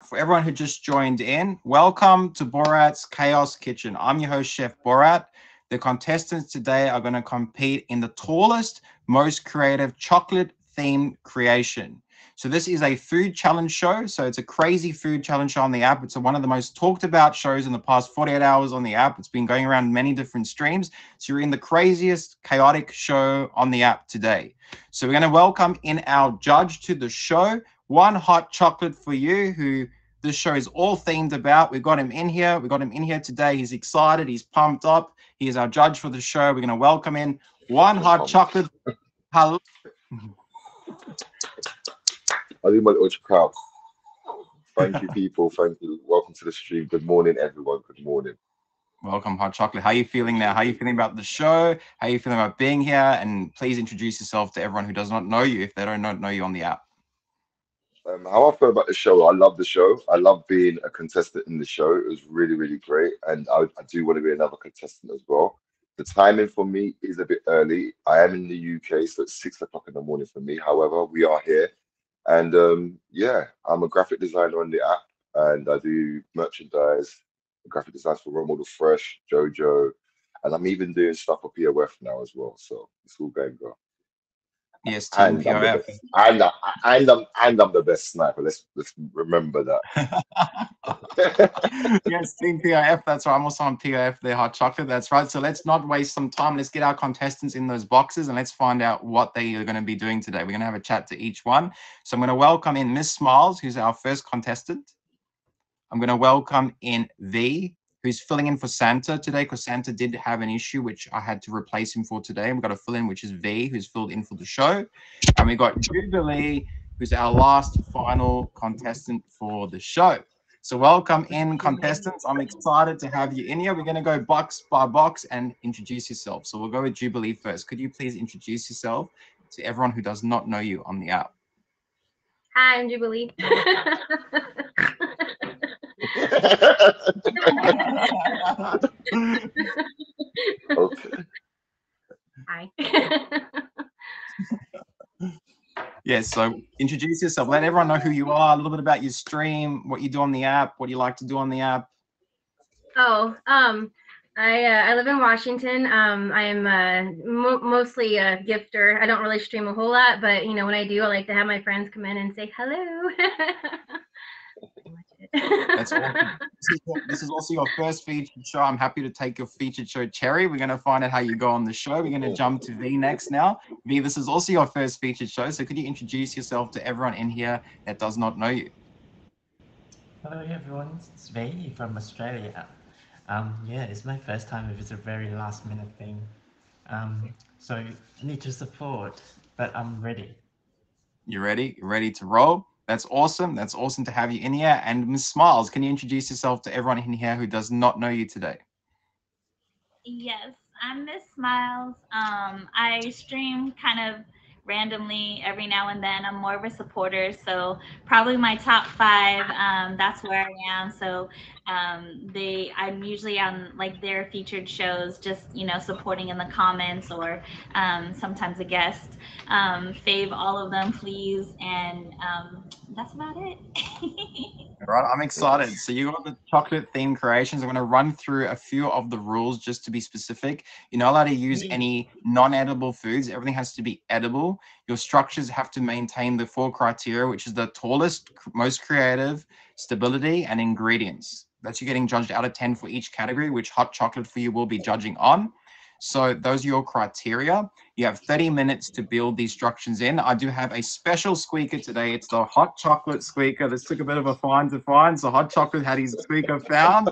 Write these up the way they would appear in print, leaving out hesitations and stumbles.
For everyone who just joined in, welcome to Borat's Chaos Kitchen. I'm your host, Chef Borat. The contestants today are going to compete in the tallest, most creative chocolate-themed creation. So this is a food challenge show. So it's a crazy food challenge show on the app. It's one of the most talked about shows in the past 48 hours on the app. It's been going around many different streams. So you're in the craziest, chaotic show on the app today. So we're going to welcome in our judge to the show, 1HotChocolate4U, who this show is all themed about. We've got him in here. We've got him in here today. He's excited. He's pumped up. He is our judge for the show. We're going to welcome in 1HotChocolate. Hello. I do my little crowd. Thank you, people. Thank you. Welcome to the stream. Good morning, everyone. Good morning. Welcome, Hot Chocolate. How are you feeling now? How are you feeling about the show? How are you feeling about being here? And please introduce yourself to everyone who does not know you if they don't know you on the app. How I feel about the show, I love the show. I love being a contestant in the show. It was really, really great. And I do want to be another contestant as well. The timing for me is a bit early. I am in the UK, so it's 6 o'clock in the morning for me. However, we are here. And yeah, I'm a graphic designer on the app and I do merchandise, graphic designs for Role Model Fresh, Jojo, and I'm even doing stuff for POF now as well. So it's all going well. Yes, Team And I'm the POF. best. And I'm the best sniper. Let's remember that. Yes, Team POF. That's right. I'm also on POF, their Hot Chocolate. That's right. So let's not waste some time. Let's get our contestants in those boxes and let's find out what they are going to be doing today. We're going to have a chat to each one. So I'm going to welcome in Miss Smiles, who's our first contestant. I'm going to welcome in V, who's filling in for Santa today because Santa did have an issue which I had to replace him for today. We've got a fill in, which is V, who's filled in for the show. And we've got Jubilee, who's our last final contestant for the show. So welcome in, contestants. I'm excited to have you in here. We're going to go box by box and introduce yourself. So we'll go with Jubilee first. Could you please introduce yourself to everyone who does not know you on the app? Hi, I'm Jubilee. Okay. Hi. Yes, so introduce yourself. Let everyone know who you are, a little bit about your stream, what you do on the app, what you like to do on the app. Oh, I live in Washington. I'm mostly a gifter. I don't really stream a whole lot, but you know, when I do, I like to have my friends come in and say hello. That's awesome. This is also your first featured show. I'm happy to take your featured show, Cherry. We're going to find out how you go on the show. We're going to jump to V next now. V, this is also your first featured show. So could you introduce yourself to everyone in here that does not know you? Hello everyone, it's V from Australia. Yeah, it's my first time if it's a very last minute thing. So I need your support, but I'm ready. You ready? You ready to roll? That's awesome. That's awesome to have you in here. And Miss Smiles, can you introduce yourself to everyone in here who does not know you today? Yes, I'm Miss Smiles. I stream kind of randomly every now and then. I'm more of a supporter, so probably my top 5. That's where I am. So I'm usually on like their featured shows, just supporting in the comments or sometimes a guest. Fave all of them, please, and that's about it. All right, I'm excited. So you got the chocolate themed creations. I'm going to run through a few of the rules just to be specific. You're not allowed to use any non-edible foods. Everything has to be edible. Your structures have to maintain the 4 criteria, which is the tallest, most creative, stability, and ingredients. That's you getting judged out of 10 for each category, which HotChocolate4U will be judging on. So those are your criteria. You have 30 minutes to build these structures in. I do have a special squeaker today. It's the hot chocolate squeaker. This took a bit of a find to find. So Hot Chocolate had his squeaker found.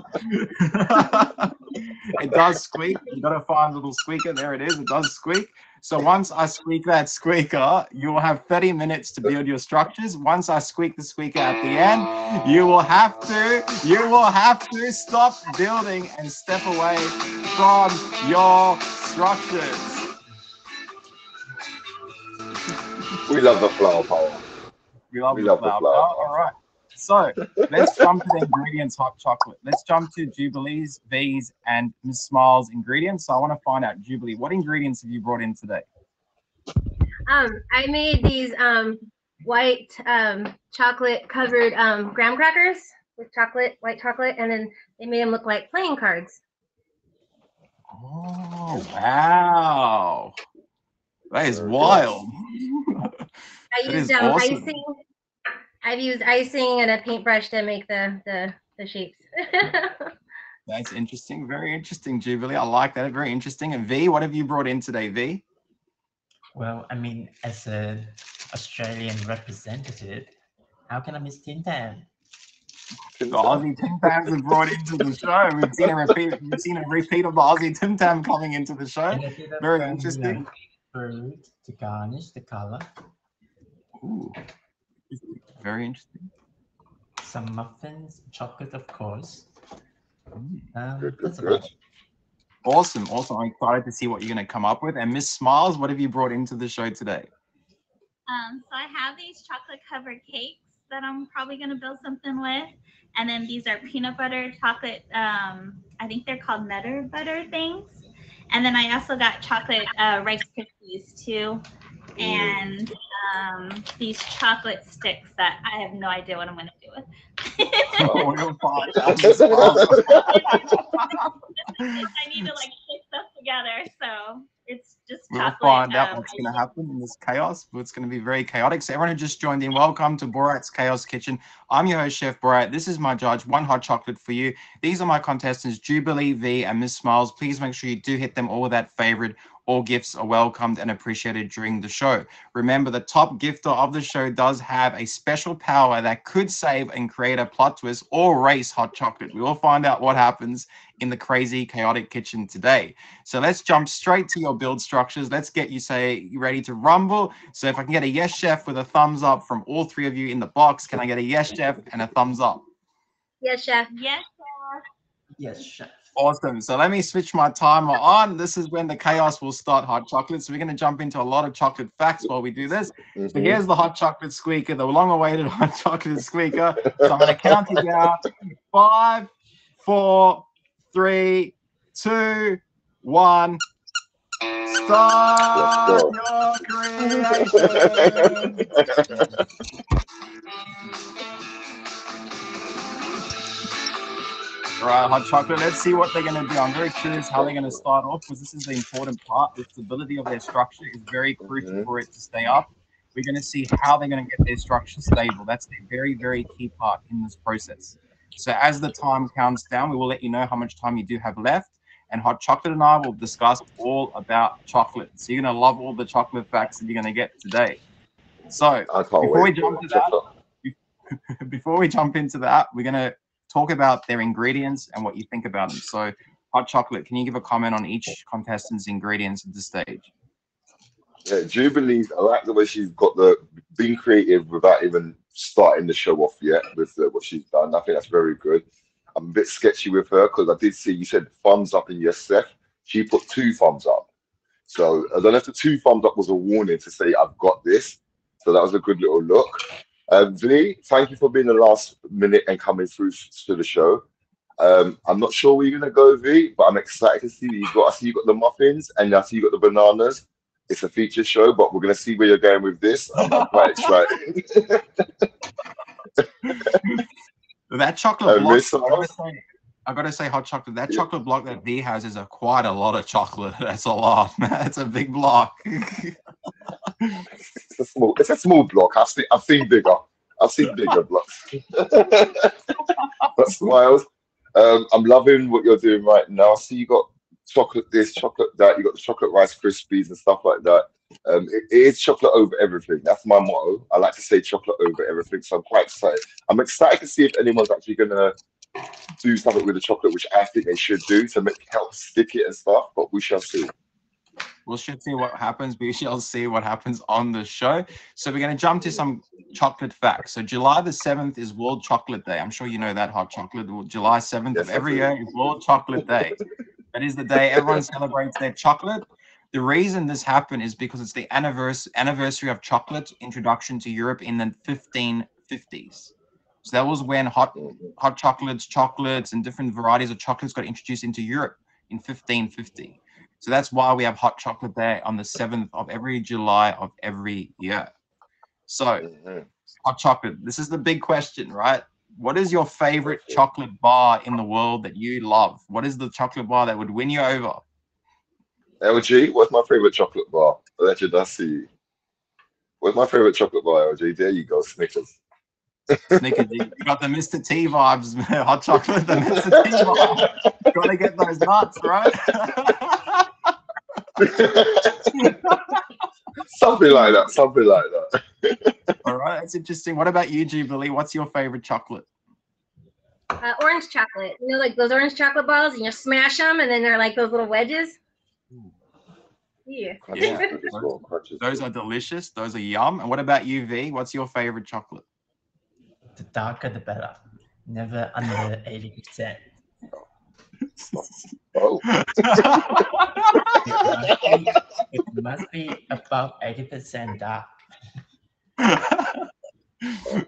It does squeak. You got to find a little squeaker. There it is. It does squeak. So once I squeak that squeaker, you will have 30 minutes to build your structures. Once I squeak the squeaker at the end, you will have to stop building and step away from your structures. We love the flower power. We love the flower power. All right. So let's jump to the ingredients, Hot Chocolate. Let's jump to Jubilee's, V's, and Miss Smiles' ingredients. So I want to find out, Jubilee, what ingredients have you brought in today? I made these white chocolate covered graham crackers with white chocolate, and then they made them look like playing cards. Oh, wow. That is Very good. wild. I That used is awesome. icing. I've used icing and a paintbrush to make the shapes. That's interesting. Very interesting, Jubilee. I like that. Very interesting. And V, what have you brought in today, V? Well, I mean, as an Australian representative, how can I miss Tin Tam? The Aussie Tim Tams are brought into the show. We've seen a repeat of the Aussie Tim Tam coming into the show. And a bit of Very interesting. fruit to garnish the color. Ooh. Very interesting. Some muffins, chocolate, of course. Good. That's about it. Awesome. I'm excited to see what you're going to come up with. And Miss Smiles, what have you brought into the show today? So I have these chocolate covered cakes that I'm probably gonna build something with, and then these are peanut butter chocolate. I think they're called Nutter butter things, and then I also got chocolate Rice Krispies too, and these chocolate sticks that I have no idea what I'm gonna do with. We'll find out, Miss Smiles. I need to like stick stuff together, so it's just We'll chocolate. find out what's going to happen in this chaos. It's going to be very chaotic. So everyone who just joined in, welcome to Borat's Chaos Kitchen. I'm your host, Chef Borat. This is my judge, One Hot Chocolate for You. These are my contestants, Jubilee, V, and Miss Smiles. Please make sure you do hit them all with that favorite. All gifts are welcomed and appreciated during the show. Remember, the top gifter of the show does have a special power that could save and create a plot twist or race hot chocolate. We will find out what happens in the crazy, chaotic kitchen today. So let's jump straight to your build structures. Let's get you ready to rumble. So if I can get a yes, chef, with a thumbs up from all three of you in the box, can I get a yes, chef, and a thumbs up? Yes, chef. Yes. Yes, chef. Awesome. So let me switch my timer on. This is when the chaos will start, hot chocolate. So we're going to jump into a lot of chocolate facts while we do this. So here's the hot chocolate squeaker, the long-awaited hot chocolate squeaker. So I'm going to count you down. 5, 4, 3, 2, 1. Start your creation. All right, hot chocolate. Let's see what they're going to do. I'm very curious how they're going to start off, because this is the important part. The stability of their structure is very crucial for it to stay up. We're going to see how they're going to get their structure stable. That's the very, very key part in this process. So as the time counts down, we will let you know how much time you do have left. And Hot Chocolate and I will discuss all about chocolate. So you're going to love all the chocolate facts that you're going to get today. So before we jump into that, we're going to talk about their ingredients and what you think about them. So Hot Chocolate, can you give a comment on each contestant's ingredients at this stage? Yeah, Jubilee's, I like the way she's got being creative without even starting the show off yet with what she's done. I think that's very good. I'm a bit sketchy with her because I did see you said thumbs up in your Steph. She put 2 thumbs up. So I don't know if the 2 thumbs up was a warning to say I've got this. So that was a good little look. V, thank you for being the last minute and coming through to the show. I'm not sure where you're gonna go, V, but I'm excited to see you got. I see you got the muffins and I see you got the bananas. It's a feature show, but we're gonna see where you're going with this. I'm quite excited. That chocolate block, I gotta say, Hot Chocolate, that chocolate block that V has is quite a lot of chocolate. That's a lot, man. That's a big block. It's a small block. I've seen bigger. I've seen bigger blocks. But Smiles, I'm loving what you're doing right now. I see you got chocolate this, chocolate that. You got the chocolate Rice Krispies and stuff like that. It is chocolate over everything. That's my motto. I like to say chocolate over everything. So I'm quite excited. I'm excited to see if anyone's actually gonna do something with the chocolate, which I think they should do to help stick it and stuff. But we shall see. We should see what happens. We shall see what happens on the show. So we're going to jump to some chocolate facts. So July the 7th is World Chocolate Day. I'm sure you know that, Hot Chocolate. July 7th of every year is World Chocolate Day. That is the day everyone celebrates their chocolate. The reason this happened is because it's the anniversary of chocolate introduction to Europe in the 1550s. So that was when hot chocolates, and different varieties of chocolates got introduced into Europe in 1550. So that's why we have Hot Chocolate Day on the 7th of every July of every year. So, Mhm. hot chocolate. This is the big question, right? What is your favorite chocolate bar in the world that you love? What is the chocolate bar that would win you over? LG, what's my favorite chocolate bar? Legend, I see you. What's my favorite chocolate bar, LG? There you go, Snickers. Snickers. You got the Mr. T vibes, hot chocolate, the Mr. T vibe. Gotta get those nuts, right? Something like that. Something like that. All right, that's interesting. What about you, Jubilee? What's your favorite chocolate? Orange chocolate. You know, like those orange chocolate balls, and you smash them, and then they're like those little wedges. Yeah. Crunch Yeah. is good as well. Crunch is Those good. are delicious. Those are yum. And what about you, V? What's your favorite chocolate? The darker the better. Never under 80%. Oh, It must be above 80% dark.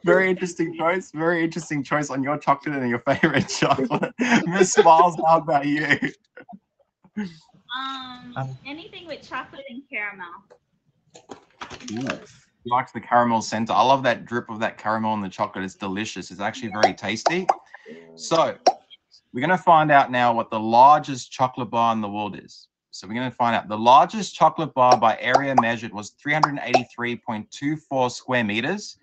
Very interesting choice. Very interesting choice on your chocolate and your favorite chocolate. Miss Smiles, how about you? Anything with chocolate and caramel. Ooh, he likes the caramel center. I love that drip of that caramel in the chocolate. It's delicious. It's actually very tasty. So we're going to find out now what the largest chocolate bar in the world is. So we're going to find out the largest chocolate bar by area measured was 383.24 square meters.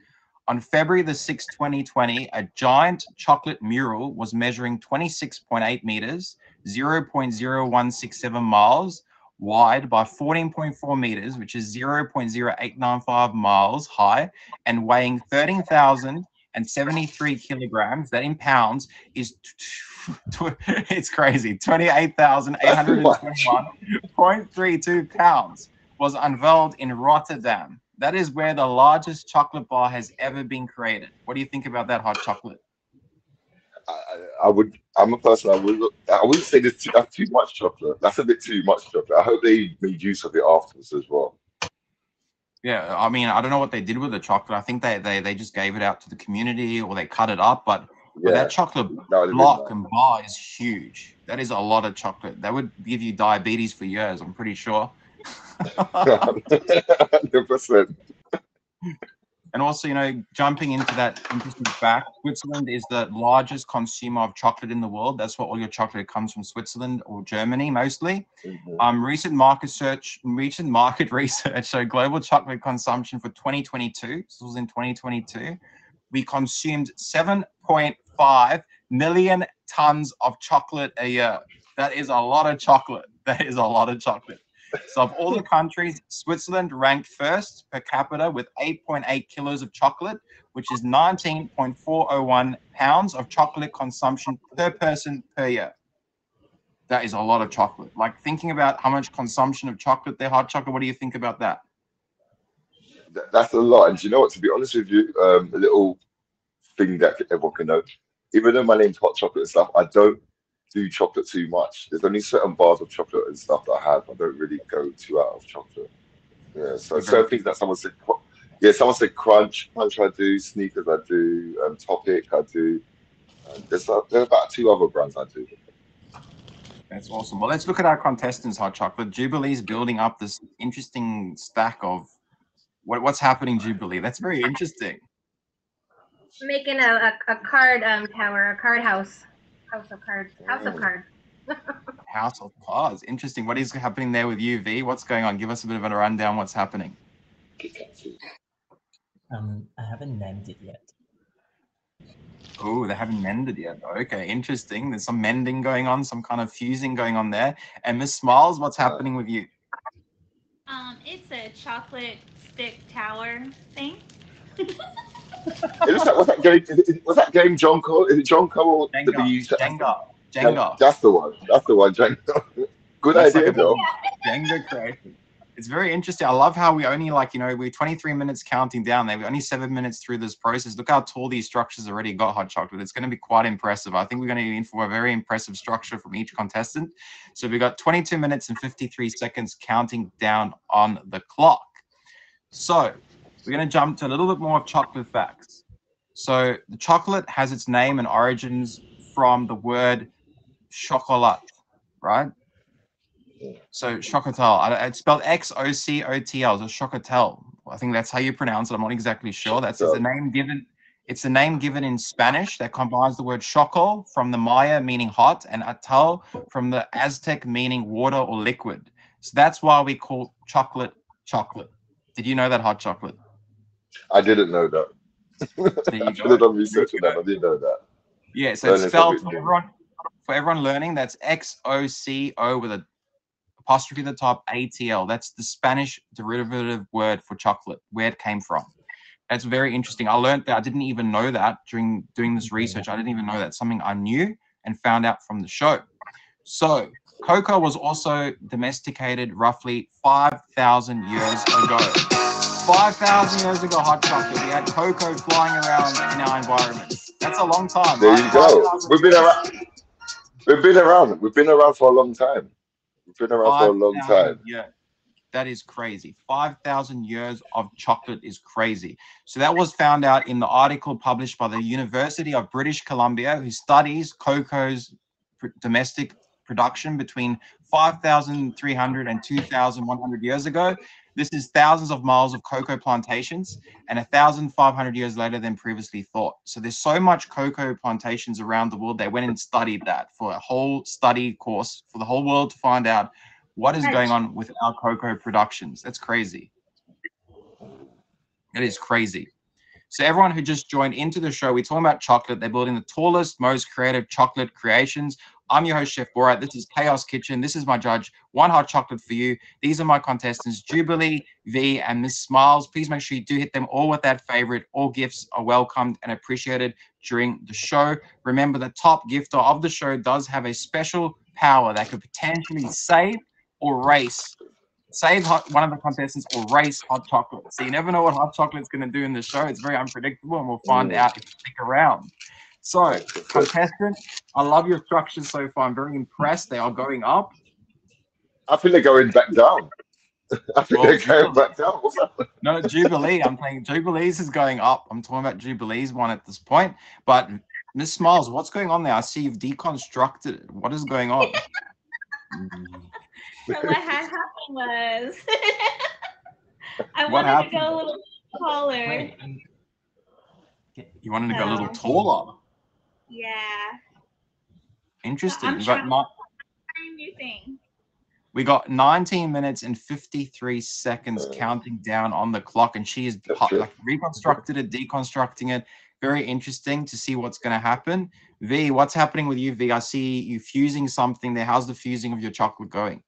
On February the 6th, 2020, a giant chocolate mural was measuring 26.8 meters, 0.0167 miles wide by 14.4 meters, which is 0.0895 miles high, and weighing 13,073 kilograms. That in pounds is, it's crazy, 28,821.32 pounds, was unveiled in Rotterdam. That is where the largest chocolate bar has ever been created. What do you think about that, hot chocolate? I would. I'm a person. I wouldn't say that's too much chocolate. That's a bit too much chocolate. I hope they made use of it afterwards as well. Yeah, I mean, I don't know what they did with the chocolate. I think they just gave it out to the community or they cut it up. But Yeah, that chocolate that would have block been and bar is huge. That is a lot of chocolate. That would give you diabetes for years, I'm pretty sure. nice. 100%. And also, you know, jumping into that interesting fact, Switzerland is the largest consumer of chocolate in the world. That's what all your chocolate comes from, Switzerland or Germany mostly. Mhm. Recent market research showed global chocolate consumption for 2022. This was in 2022. We consumed 7.5 million tons of chocolate a year. That is a lot of chocolate. That is a lot of chocolate. So of all the countries, Switzerland ranked first per capita with 8.8 kilos of chocolate, which is 19.401 pounds of chocolate consumption per person per year. That is a lot of chocolate. Like thinking about how much consumption of chocolate there, hot chocolate, what do you think about that? That's a lot. And do you know what? To be honest with you, a little thing that everyone can know. Even though my name's Hot Chocolate and stuff, I don't do chocolate too much. There's only certain bars of chocolate and stuff that I have. I don't really go too out of chocolate. Yeah, so You're very certain things that someone said, yeah, someone said crunch I do, sneakers I do, topic I do. There's about two other brands I do. That's awesome. Well, let's look at our contestants, hot chocolate. Jubilee's building up this interesting stack of what's happening, Jubilee. That's very interesting. Making a card tower, a card house. House of cards. House of cards. House of Cards. Interesting. What is happening there with you, V? What's going on? Give us a bit of a rundown. What's happening? I haven't named it yet. Oh, they haven't mended yet. Okay, interesting. There's some mending going on, some kind of fusing going on there. And Miss Smiles, what's happening with you? It's a chocolate stick tower thing. It looks like was that game John Cole? Is it John Cole that they Jenga. used to Jenga. That's the one. That's the one, Jenga. Good That's idea like a though. Jenga creation. It's very interesting. I love how we only we're 23 minutes counting down there. We're only 7 minutes through this process. Look how tall these structures already got, hot chocolate. It's going to be quite impressive. I think we're going to be in for a very impressive structure from each contestant. So we've got 22 minutes and 53 seconds counting down on the clock. So we're going to jump to a little bit more of chocolate facts. So the chocolate has its name and origins from the word chocolat, right? So chocotel, it's spelled Xocotl, so chocotel. I think that's how you pronounce it. I'm not exactly sure. That's the name given. It's a name given in Spanish that combines the word choco from the Maya meaning hot and atal from the Aztec meaning water or liquid. So that's why we call chocolate chocolate. Did you know that, hot chocolate? I didn't know that. There I you should have go. done research on that. I didn't know that. Yeah, so it's Learning spelled something new. for everyone learning. That's XOCO with a apostrophe at the top, ATL. That's the Spanish derivative word for chocolate, where it came from. That's very interesting. I learned that. I didn't even know that during doing this research. I didn't even know that. Something I knew and found out from the show. So cocoa was also domesticated roughly 5,000 years ago. 5,000 years ago, hot chocolate. We had cocoa flying around in our environments. That's a long time, There right? you go. 5,000 We've been years. around. We've been around. We've been around for a long time. We've been around for a long 5,000 time. years. That is crazy. 5,000 years of chocolate is crazy. So that was found out in the article published by the University of British Columbia, who studies cocoa's domestic production between 5,300 and 2,100 years ago. This is thousands of miles of cocoa plantations and 1,500 years later than previously thought. So there's so much cocoa plantations around the world. They went and studied that for a whole study course for the whole world to find out what is going on with our cocoa productions. That's crazy. It is crazy. So everyone who just joined into the show, we're talking about chocolate. They're building the tallest, most creative chocolate creations. I'm your host, Chef Borat. This is Chaos Kitchen. This is my judge, One Hot Chocolate for You. These are my contestants, Jubilee, V, and Miss Smiles. Please make sure you do hit them all with that favorite. All gifts are welcomed and appreciated during the show. Remember, the top gifter of the show does have a special power that could potentially save or race. Save one of the contestants or race hot chocolate. So you never know what hot chocolate's going to do in the show. It's very unpredictable, and we'll find out if you stick around. So, contestant, I love your structures so far. I'm very impressed. They are going up. I think they're going back down. I think Well, they're going back down. What's happening? No, Jubilee. I'm saying Jubilee's is going up. I'm talking about Jubilee's one at this point. But Miss Smiles, what's going on there? I see you've deconstructed it. What is going on? So what had happened was I What wanted happened? to go a little taller. Wait, You wanted to go a little taller. Yeah. Interesting. I'm We trying got new thing. we got 19 minutes and 53 seconds counting down on the clock, and she is like reconstructed it, deconstructing it. Very interesting to see what's going to happen. V, what's happening with you, V? I see you fusing something there. How's the fusing of your chocolate going?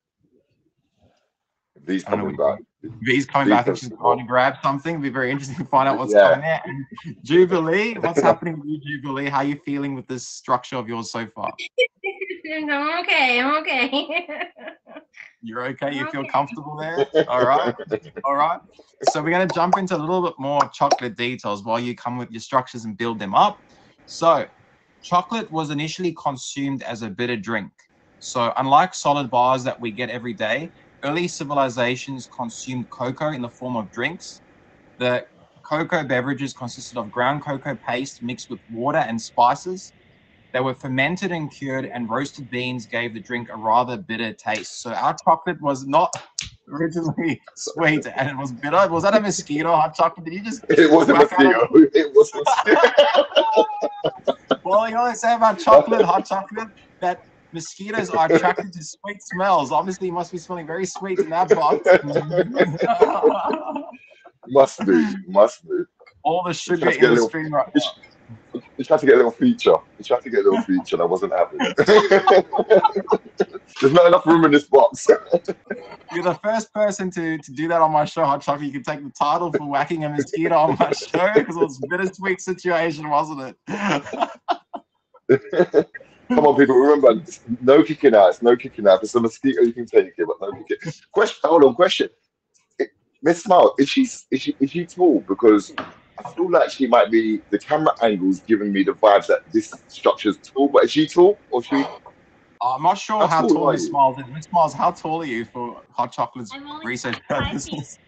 V's coming back. V's coming back. I think she's trying to grab something. It'd be very interesting to find out what's Yeah. going there. And Jubilee, what's happening with you, Jubilee? How are you feeling with this structure of yours so far? I'm okay. I'm okay. You're okay? You feel Okay. comfortable there? All right. All right. So we're going to jump into a little bit more chocolate details while you come with your structures and build them up. So chocolate was initially consumed as a bitter drink. So unlike solid bars that we get every day, early civilizations consumed cocoa in the form of drinks. The cocoa beverages consisted of ground cocoa paste mixed with water and spices. They were fermented and cured, and roasted beans gave the drink a rather bitter taste. So our chocolate was not originally sweet, and it was bitter. Was that a mosquito, hot chocolate? Did you just... It was a whack out mosquito. It was a mosquito. Well, you know what they say about chocolate, hot chocolate? That mosquitoes are attracted to sweet smells. Obviously, you must be smelling very sweet in that box. Must be. All the sugar Let's in get a the little- stream right now. He tried to get a little feature. And I wasn't having it. There's not enough room in this box. You're the first person to do that on my show, Hot Chocolate. You can take the title for whacking a mosquito on my show because it was a bittersweet situation, wasn't it? Come on, people, remember, no kicking out. It's no kicking out. If it's a mosquito, you can take it, but no kicking. Question. Miss Smile, is she tall? Because I feel like she might be, the camera angle's giving me the vibes that this structure's tall, but is she tall or she? I'm not sure how tall tall are Miss you? Smiles is. Miss Smiles, how tall are you for Hot Chocolate's I'm only research 5 purposes?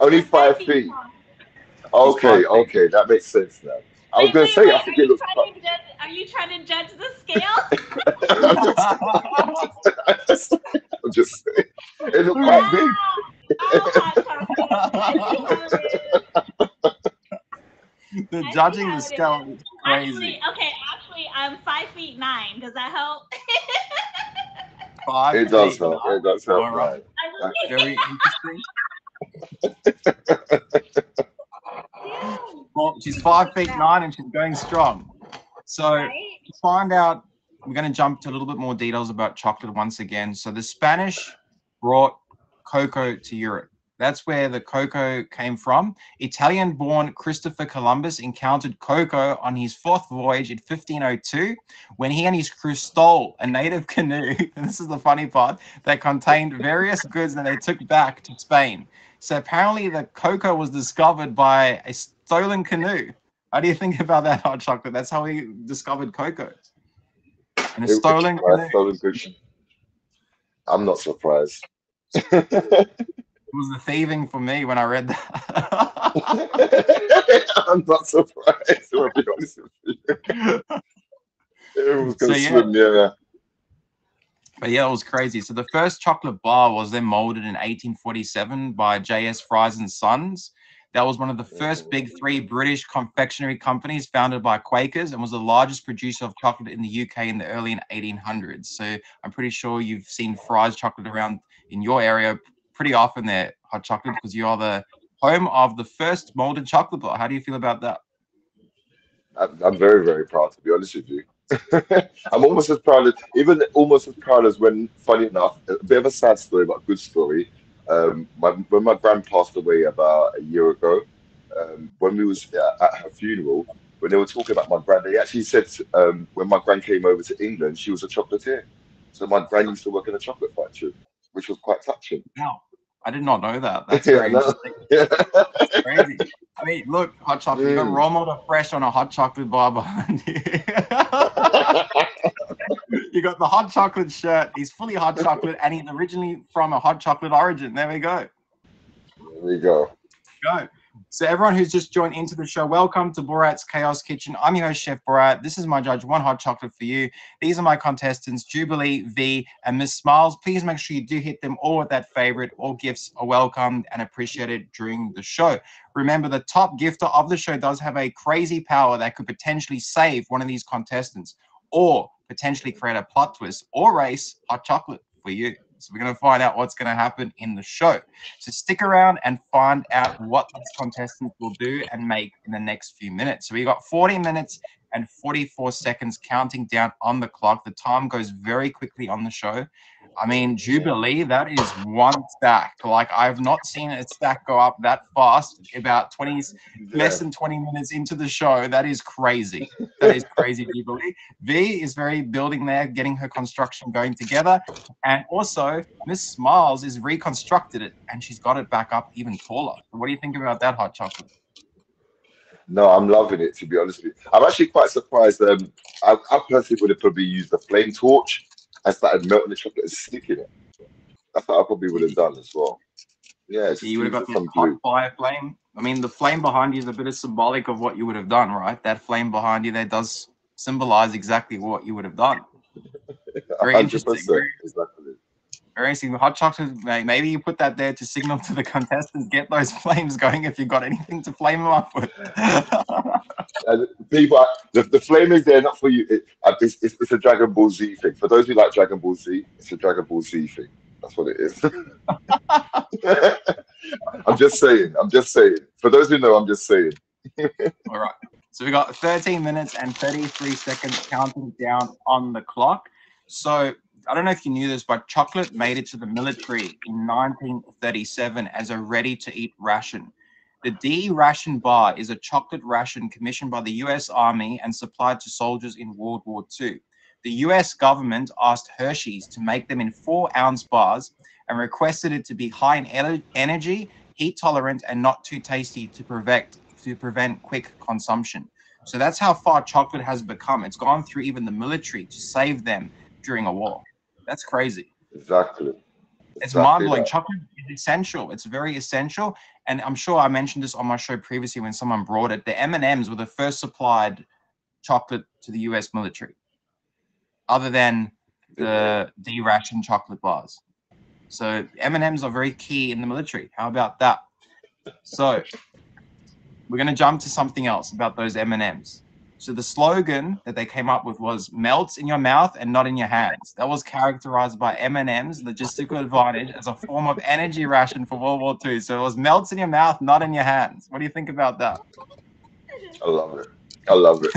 Only I'm 5 feet feet. tall. Okay, 5 feet. that makes sense now. I was Wait, gonna wait, say, wait. I think it looks. Are you trying to judge the scale? I'm just saying. It looks quite big. Oh, hot chocolate. judging Yeah, the it is. scale is crazy. Actually, I'm 5'9". Does that help? Five It does feet help. nine. It does help, All right. right? Uh, Very interesting. Yeah. Well, she's 5'9" and she's going strong. So Right? to find out, we're going to jump to a little bit more details about chocolate once again. So the Spanish brought cocoa to Europe. That's where the cocoa came from. Italian-born Christopher Columbus encountered cocoa on his fourth voyage in 1502 when he and his crew stole a native canoe, and this is the funny part, that contained various goods that they took back to Spain. So apparently the cocoa was discovered by a stolen canoe. How do you think about that, Hot Chocolate? That's how we discovered cocoa. In a it's stolen my canoe. stolen picture. I'm not surprised. It was the thieving for me when I read that. I'm not surprised, to be honest with you. Everyone's So gonna yeah, swim, yeah. but yeah, it was crazy. So the first chocolate bar was then molded in 1847 by J.S. Fry's and Sons. That was one of the first big three British confectionery companies founded by Quakers and was the largest producer of chocolate in the UK in the early 1800s. So I'm pretty sure you've seen Fry's chocolate around in your area pretty often there, Hot Chocolate, because you are the home of the first molded chocolate bar. How do you feel about that? I'm very, very proud, to be honest with you. I'm almost as proud as, even almost as proud as when, funny enough, a bit of a sad story, but a good story. When my grand passed away about a year ago, when we was at her funeral, when they were talking about my grand, they actually said when my grand came over to England, she was a chocolatier. So my grand used to work in a chocolate factory, which was quite touching. Wow. I did not know that. That's Yeah, very no. interesting. That's crazy. I mean, look, Hot Chocolate, you got Mm. Role Model Fresh on a hot chocolate bar behind you. You got the hot chocolate shirt. He's fully hot chocolate, and he's originally from a hot chocolate origin. There we go. There we go. Go. So everyone who's just joined into the show, welcome to Borat's Chaos Kitchen. I'm your host, Chef Borat. This is my judge, 1HotChocolate4U. These are my contestants, Jubilee, V, and Miss Smiles. Please make sure you do hit them all with that favorite. All gifts are welcomed and appreciated during the show. Remember, the top gifter of the show does have a crazy power that could potentially save one of these contestants or potentially create a plot twist or race hot chocolate for you. So we're going to find out what's going to happen in the show. So stick around and find out what these contestants will do and make in the next few minutes. So we got 40 minutes and 44 seconds counting down on the clock. The time goes very quickly on the show. I mean, Jubilee, that is one stack. Like, I've not seen a stack go up that fast about 20, less Yeah. than 20 minutes into the show. That is crazy. That is crazy, Jubilee. V is very building there, getting her construction going together. And also, Miss Smiles is reconstructed it, and she's got it back up even taller. So what do you think about that, Hot Chocolate? No, I'm loving it, to be honest with you. I'm actually quite surprised. I personally would have probably used the flame torch and started melting the chocolate and sticking it. That's what I probably would have done as well. Yeah, Yeah, just you would have use got it this some hot glue. fire flame. I mean, the flame behind you is a bit of symbolic of what you would have done, right? That flame behind you there does symbolize exactly what you would have done. Very interesting. 100%. Exactly. Very interesting. Hot chocolate, maybe you put that there to signal to the contestants, get those flames going if you've got anything to flame them up with. And people, the flame is there not for you. It's a Dragon Ball Z thing. For those who like Dragon Ball Z, it's a Dragon Ball Z thing. That's what it is. I'm just saying. I'm just saying. For those who know, I'm just saying. All right. So we got 13 minutes and 33 seconds counting down on the clock. So I don't know if you knew this, but chocolate made it to the military in 1937 as a ready-to-eat ration. The D ration bar is a chocolate ration commissioned by the US Army and supplied to soldiers in World War II. The US government asked Hershey's to make them in 4-ounce bars and requested it to be high in energy, heat tolerant, and not too tasty to prevent quick consumption. So that's how far chocolate has become. It's gone through even the military to save them during a war. That's crazy. Exactly. It's Exactly mind-blowing. that. Chocolate is essential. It's very essential. And I'm sure I mentioned this on my show previously when someone brought it. The M&Ms were the first supplied chocolate to the US military, other than the D-ration chocolate bars. So M&Ms are very key in the military. How about that? So we're going to jump to something else about those M&Ms. So the slogan that they came up with was melts in your mouth and not in your hands. That was characterized by M&M's logistical advantage as a form of energy ration for World War II. So it was melts in your mouth, not in your hands. What do you think about that? I love it. I love it.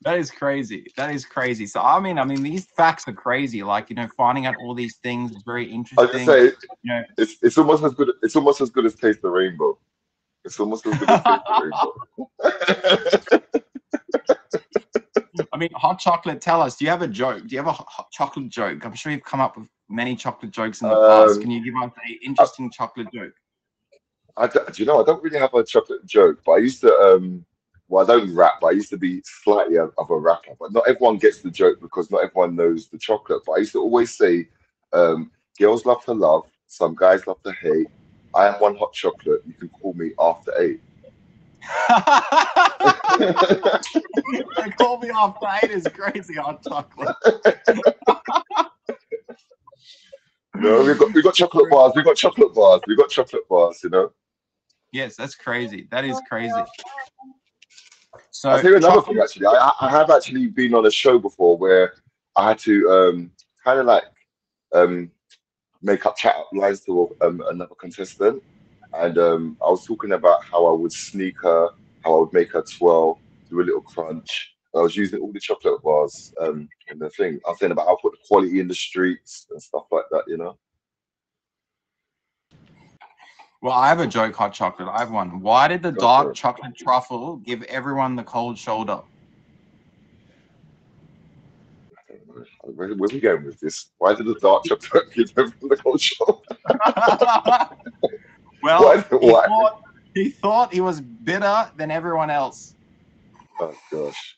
That is crazy. That is crazy. So I mean, these facts are crazy. Like, you know, finding out all these things is very I was just interesting. say You know, it's almost as good. It's almost as good as Taste the Rainbow. It's almost as good as Taste the Rainbow. I mean, hot chocolate. Tell us. Do you have a joke? Do you have a hot chocolate joke? I'm sure you've come up with many chocolate jokes in the past. Can you give us an interesting chocolate joke? Do you know, I don't really have a chocolate joke, but I used to, well, I don't rap, but I used to be slightly of a rapper. But not everyone gets the joke because not everyone knows the chocolate. But I used to always say, girls love to love, some guys love to hate. I am one hot chocolate. You can call me after 8. They call me after 8 is crazy, hot chocolate. No, we got chocolate bars. We got chocolate bars. We got chocolate bars. You know. Yes, that's crazy. That is crazy. So I'll tell you another thing. Actually, I have actually been on a show before where I had to kind of like um, make up chat up lines to another contestant, and I was talking about how I would sneak her, how I would make her twirl, do a little crunch. I was using all the chocolate bars in the thing. I was saying about how I put the quality in the streets and stuff like that. You know. well, I have a joke, hot chocolate. I have one. Why did the Go for dark it. chocolate truffle give everyone the cold shoulder? Where are we going with this? Why did the dark chocolate give everyone the cold shoulder? Well, Why? he thought he was bitter than everyone else. Oh gosh.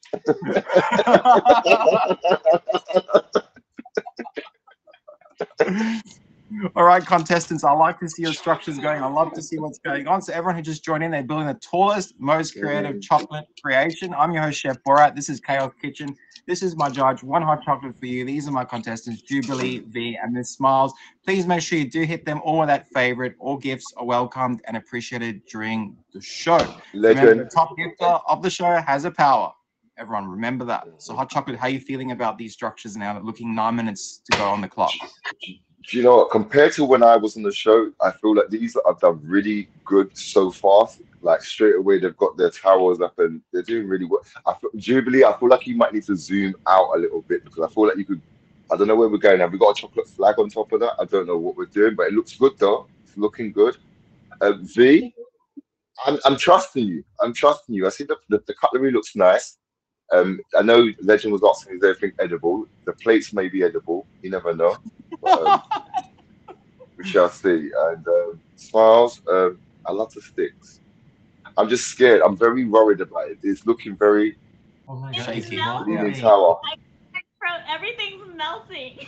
All right, contestants, I like to see your structures going. I love to see what's going on. So everyone who just joined in, they're building the tallest, most creative chocolate creation. I'm your host, Chef Borat. This is Chaos Kitchen. This is my judge, One Hot Chocolate for You. These are my contestants, Jubilee, V, and Miss Smiles. Please make sure you do hit them all with that favorite. All gifts are welcomed and appreciated during the show. Remember, Legend. the top gifter of the show has a power. Everyone, remember that. So, Hot Chocolate, how are you feeling about these structures now? Looking 9 minutes to go on the clock. Do you know what? Compared to when I was on the show, I feel like these I've done really good so far. Like straight away, they've got their towers up and they're doing really well. Jubilee, I feel like you might need to zoom out a little bit because I feel like you could. I don't know where we're going. Have we got a chocolate flag on top of that? I don't know what we're doing, but it looks good though. It's looking good. V, I'm trusting you. I'm trusting you. I see the cutlery looks nice. I know Legend was asking is everything edible. The plates may be edible. You never know. But, we shall see. And Smiles, I love the sticks. I'm just scared. I'm very worried about it. It's looking very Oh my god, Shaky. it's leaning wobbly. tower. Everything's melting.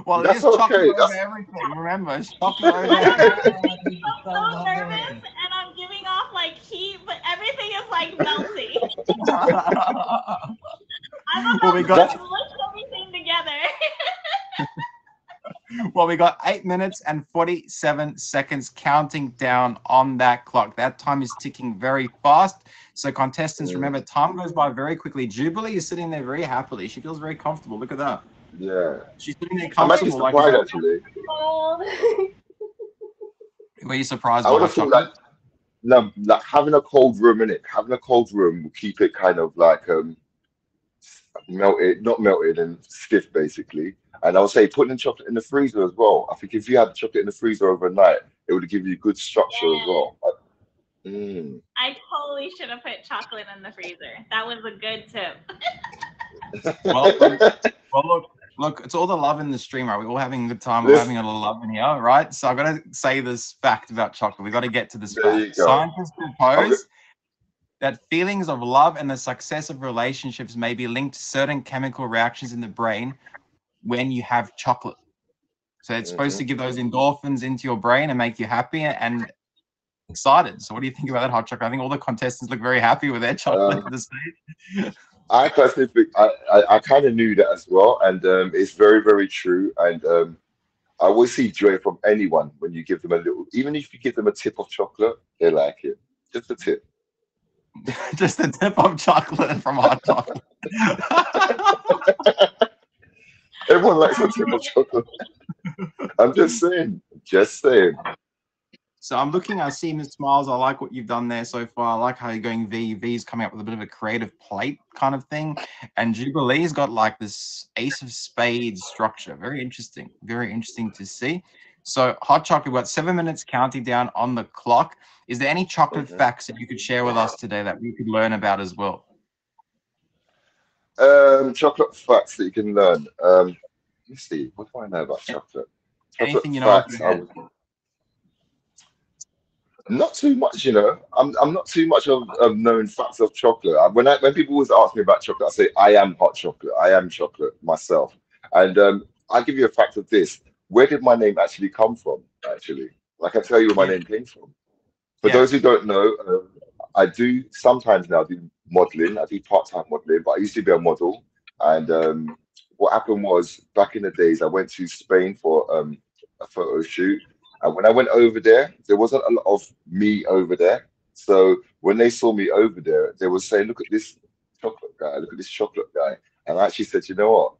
Well, it That's is chocolate okay. over That's everything. Remember, it's chocolate over I'm everything. so nervous and I'm giving off like heat, but everything is like melting. I'm Well, about we to got that's smush everything together. well, we got 8 minutes and 47 seconds counting down on that clock. That time is ticking very fast. So, contestants, remember, time goes by very quickly. Jubilee is sitting there very happily. She feels very comfortable. Look at that. yeah. She's sitting there I'm actually comfortable. Like, surprised actually. Cold. were you surprised I by would hot have thought like chocolate? no, like having a cold room in it. Having a cold room will keep it kind of like melted, not melted and stiff basically. And I would say putting the chocolate in the freezer as well. I think if you had the chocolate in the freezer overnight, it would give you good structure as Yes. well. Mm. I totally should have put chocolate in the freezer. That was a good tip. Well, look, it's all the love in the stream, right? We're all having a good time. We're This, having a little love in here, right? So I've got to say this fact about chocolate. We've got to get to this there you fact. go. Scientists I'm, propose that feelings of love and the success of relationships may be linked to certain chemical reactions in the brain when you have chocolate. So it's supposed to give those endorphins into your brain and make you happy and excited. So what do you think about that, hot chocolate? I think all the contestants look very happy with their chocolate at this stage. I personally think I kind of knew that as well, and it's very very true. And I always see joy from anyone when you give them a little, even if you give them a tip of chocolate, they like it. Just a tip. Just a tip of chocolate from hot chocolate. Everyone likes a tip of chocolate. I'm just saying. Just saying. So I'm looking, I see Miss Smiles. I like what you've done there so far. I like how you're going V. V's coming up with a bit of a creative plate kind of thing. And Jubilee's got like this ace of spades structure. Very interesting. Very interesting to see. So hot chocolate, we've got 7 minutes counting down on the clock. Is there any chocolate Mhm. facts that you could share with us today that we could learn about as well? Chocolate facts that you can learn. Let's see. What do I know about chocolate? Chocolate Anything you know off facts. your head? Not too much, I'm not too much of known facts of chocolate. When people always ask me about chocolate, I say I am hot chocolate. I am chocolate myself. And I'll give you a fact of this. Where did my name actually come from? Actually, like I tell you where my Yeah. name came from. For Yeah. those who don't know, I do sometimes now do modeling. I do part-time modeling, but I used to be a model. And what happened was back in the days, I went to Spain for a photo shoot. And when I went over there wasn't a lot of me over there. So when they saw me over there, they were saying, "Look at this chocolate guy. Look at this chocolate guy." And I actually said, "You know what?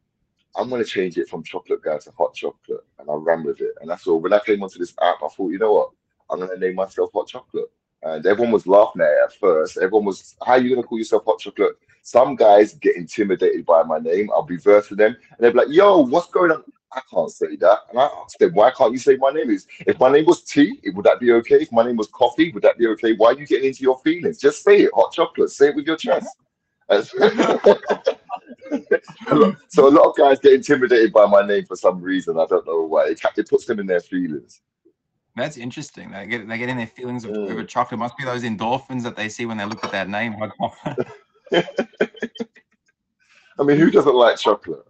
I'm going to change it from chocolate guy to hot chocolate." And I ran with it. And that's all. When I came onto this app, I thought, you know what? I'm going to name myself hot chocolate. And everyone was laughing at it at first. Everyone was, how are you going to call yourself hot chocolate? Some guys get intimidated by my name. I'll be versing them. And they'll be like, yo, what's going on? I can't say that. And I asked them, why can't you say my name is? If my name was tea, would that be okay? If my name was coffee, would that be okay? Why are you getting into your feelings? Just say it, hot chocolate. Say it with your chest. So a lot of guys get intimidated by my name for some reason. I don't know why. It puts them in their feelings. That's interesting. They get in their feelings of over Mm. chocolate. Must be those endorphins that they see when they look at that name, hot chocolate. I mean, who doesn't like chocolate?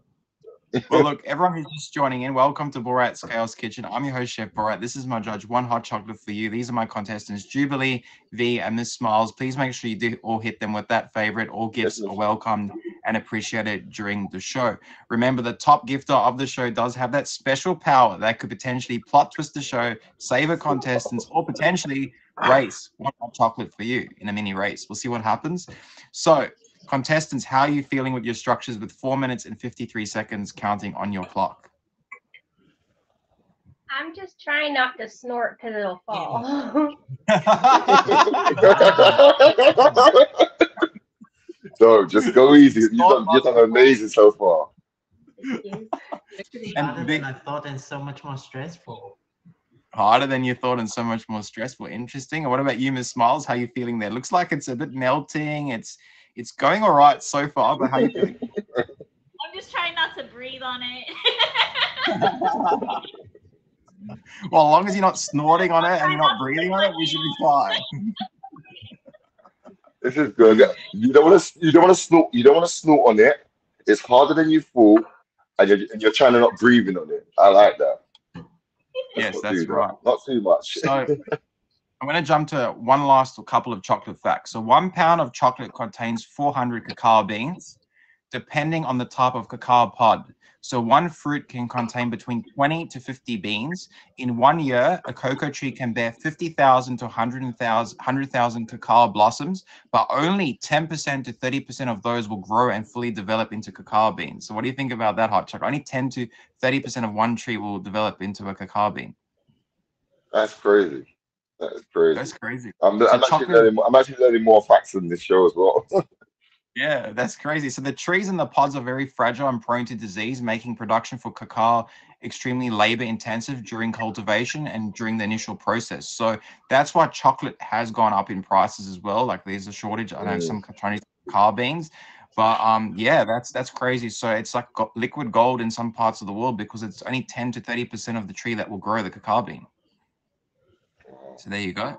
Well, look, everyone who's just joining in, welcome to Borat's Chaos Kitchen. I'm your host, Chef Borat. This is my judge, One Hot Chocolate for You. These are my contestants, Jubilee, V, and Miss Smiles. Please make sure you do all hit them with that favorite. All gifts are welcomed and appreciated during the show. Remember, the top gifter of the show does have that special power that could potentially plot twist the show, save a contestants, or potentially race One Hot Chocolate for You in a mini race. We'll see what happens. So, contestants, how are you feeling with your structures with 4 minutes and 53 seconds counting on your clock? I'm just trying not to snort because it'll fall. So just go easy. You've done amazing so far. Actually, And harder than I thought and so much more stressful. Harder than you thought and so much more stressful. Interesting. And what about you, Miss Smiles? How are you feeling there? Looks like it's a bit melting. It's going all right so far, but how are you feeling? I'm just trying not to breathe on it. Well, as long as you're not snorting on it and you're not breathing on it, we should be fine. This is good. You don't want to. You don't want to snort. You don't want to snort on it. It's harder than you thought, and you're trying to not breathing on it. I like that. Yes, Not that's do that. right. Not too much. So I'm going to jump to one last couple of chocolate facts. So 1 pound of chocolate contains 400 cacao beans, depending on the type of cacao pod. So one fruit can contain between 20 to 50 beans. In 1 year, a cocoa tree can bear 50,000 to 100,000 cacao blossoms, but only 10% to 30% of those will grow and fully develop into cacao beans. So what do you think about that, hot chocolate? Only 10 to 30% of one tree will develop into a cacao bean. That's crazy. That is crazy. That's crazy. I'm, So I'm actually chocolate, learning. I'm actually learning more facts in this show as well. yeah, that's crazy. So the trees and the pods are very fragile and prone to disease, making production for cacao extremely labor intensive during cultivation and during the initial process. So that's why chocolate has gone up in prices as well. Like there's a shortage. I know some Chinese cacao beans, but yeah, that's crazy. So it's like liquid gold in some parts of the world because it's only 10 to 30% of the tree that will grow the cacao bean. So there you go.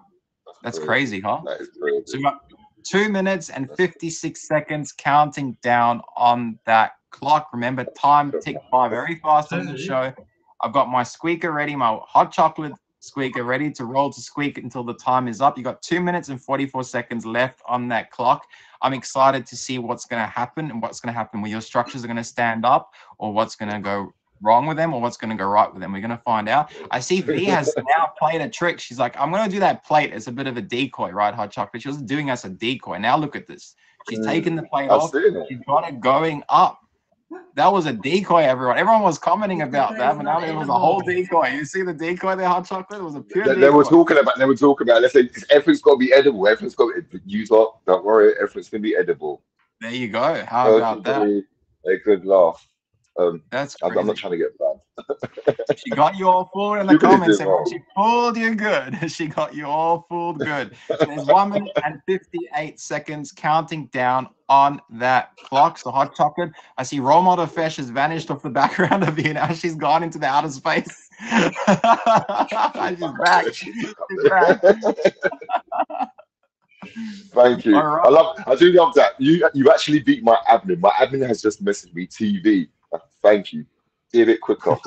That's crazy, huh? That is crazy. So we got 2 minutes and 56 seconds counting down on that clock. Remember, time ticked by very fast on the show. I've got my squeaker ready, my hot chocolate squeaker ready to roll to squeak until the time is up. You got 2 minutes and 44 seconds left on that clock. I'm excited to see what's going to happen and what's going to happen where your structures are going to stand up or what's going to go wrong with them or what's going to go right with them. We're going to find out. I see V has now played a trick. She's like, I'm going to do that plate as a bit of a decoy, right, Hot Chocolate? She was doing us a decoy. Now look at this. She's taking the plate I've off. seen it. She's got it going up. That was a decoy, everyone. Everyone was commenting about that, but now it was a whole decoy. You see the decoy there, Hot Chocolate? It was a pure decoy. They were talking about, let's say, everything's got to be edible. Everything's got to be, you lot, don't worry, everything's going to be edible. There you go. How about that? A good laugh. That's crazy. I'm not trying to get bad. She got you all fooled in the comments. She fooled you good. She got you all fooled good. So there's 1 minute and 58 seconds counting down on that clock. So Hot Chocolate, I see Role Model Fesh has vanished off the background of you. Now she's gone into the outer space. She's back. She's back. Thank you. Right. I do love that. You actually beat my admin. My admin has just messaged me TV. Thank you. Give it quicker.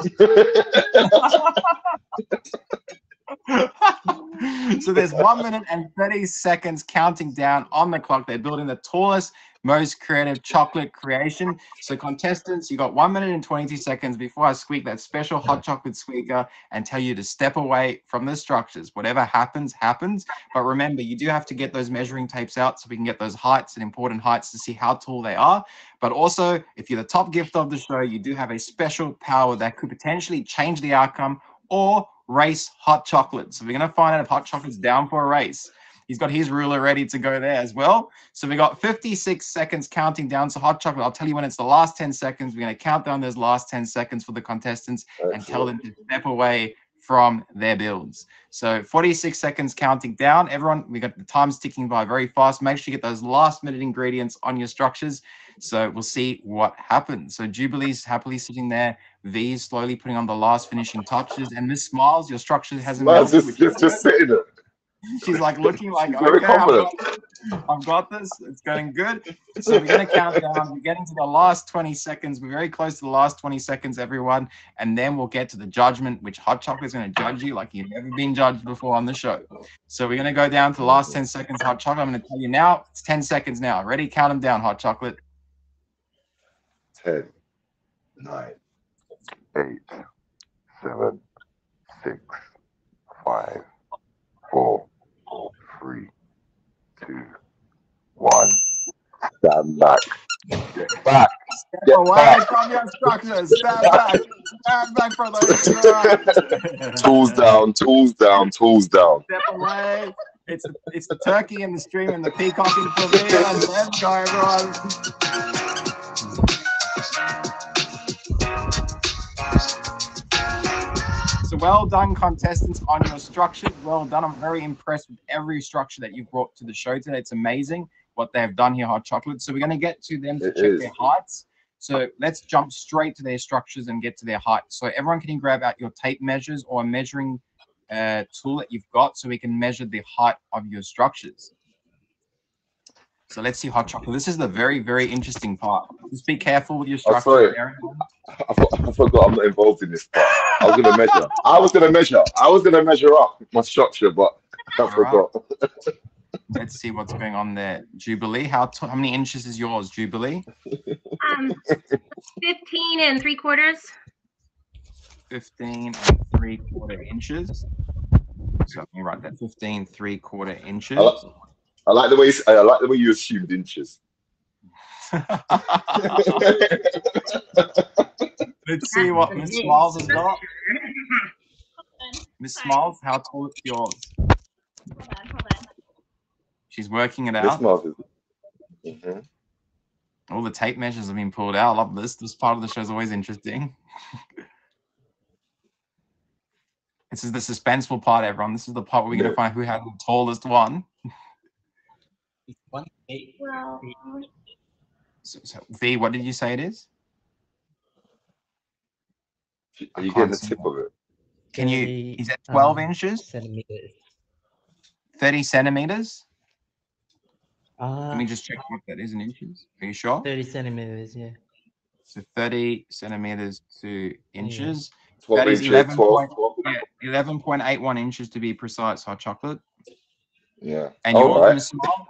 So there's 1 minute and 30 seconds counting down on the clock. They're building the tallest, most creative chocolate creation. So contestants, you got 1 minute and 20 seconds before I squeak that special hot chocolate squeaker and tell you to step away from the structures. Whatever happens, happens. But remember, you do have to get those measuring tapes out so we can get those heights and important heights to see how tall they are. But also, if you're the top gift of the show, you do have a special power that could potentially change the outcome or race Hot Chocolate. So we're going to find out if Hot Chocolate's down for a race. He's got his ruler ready to go there as well. So we got 56 seconds counting down. So Hot Chocolate, I'll tell you when it's the last 10 seconds. We're going to count down those last 10 seconds for the contestants and tell them to step away from their builds. So 46 seconds counting down. Everyone, we got the times ticking by very fast. Make sure you get those last minute ingredients on your structures. So we'll see what happens. So Jubilee's happily sitting there. V's slowly putting on the last finishing touches. And Miss Smiles, your structure hasn't melted. Just sitting there. She's like looking like, very confident. I've got this. It's going good. So we're going to count down. We're getting to the last 20 seconds. We're very close to the last 20 seconds, everyone. And then we'll get to the judgment, which Hot Chocolate is going to judge you like you've never been judged before on the show. So we're going to go down to the last 10 seconds, Hot Chocolate. I'm going to tell you now. It's 10 seconds now. Ready? Count them down, Hot Chocolate. 10, 9, 8, 7, 6, 5, 4, 3, 2, 1. Stand back. Get back. Step away from your structures. Stand back. Stand back from those. Tools down, tools down, tools down. Step away. It's the turkey and the stream and the peacocking for me. Let's go, everyone. So well done, contestants, on your structure. Well done. I'm very impressed with every structure that you've brought to the show today. It's amazing what they have done here, Hot Chocolate. So we're going to get to them to check their heights. So let's jump straight to their structures and get to their heights. So everyone, can you grab out your tape measures or a measuring tool that you've got so we can measure the height of your structures? So let's see, Hot Chocolate. This is the very, very interesting part. Just be careful with your structure. I forgot I'm not involved in this part. I was going to measure. I was going to measure up my structure, but I forgot. Right. Let's see what's going on there. Jubilee, how many inches is yours, Jubilee? 15 3/4. 15 3/4 inches. So let me write that. 15 3/4 inches. I like the way you assumed inches. Let's see what Miss Smiles has got. Miss Smiles, how tall is yours? Hold on. She's working it Miss out. Smiles All the tape measures have been pulled out. I love this. This part of the show is always interesting. This is the suspenseful part, everyone. This is the part where we're going to find who has the tallest one. Well, So, V, what did you say it is? Are you getting the tip of it? Can you, is that 12 inches? Centimeters. 30 centimeters? Let Let me just check what that is in inches. Are you sure? 30 centimeters, yeah. So 30 centimeters to inches. 12 That is inches, 11.81 inches to be precise, Hot Chocolate. Yeah. And yours, right. Miss Smile?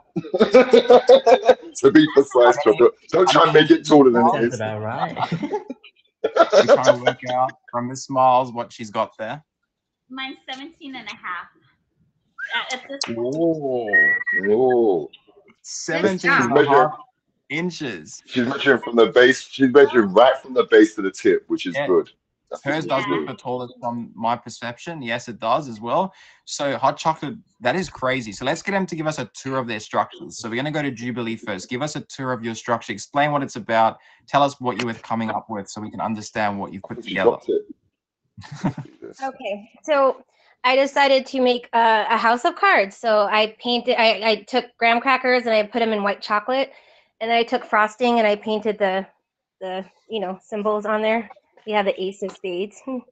To be precise, Chocolate. Don't try and make it taller than it That's is. about right. We're trying to work out from Miss Smiles what she's got there. Mine's 17 and a half. At this Oh, 17 she's and a measuring. half inches. She's measuring from the base. She's measuring right from the base to the tip, which is Yeah. good. That's Hers what does she's look doing. the tallest from my perception. Yes, it does as well. So hot chocolate, that is crazy. So let's get them to give us a tour of their structures. So we're going to go to Jubilee first. Give us a tour of your structure. Explain what it's about. Tell us what you were coming up with so we can understand what you put She together. dropped it. Okay, so I decided to make a house of cards. So I painted, I took graham crackers and I put them in white chocolate, and then I took frosting and I painted the symbols on there. We have the ace of spades, and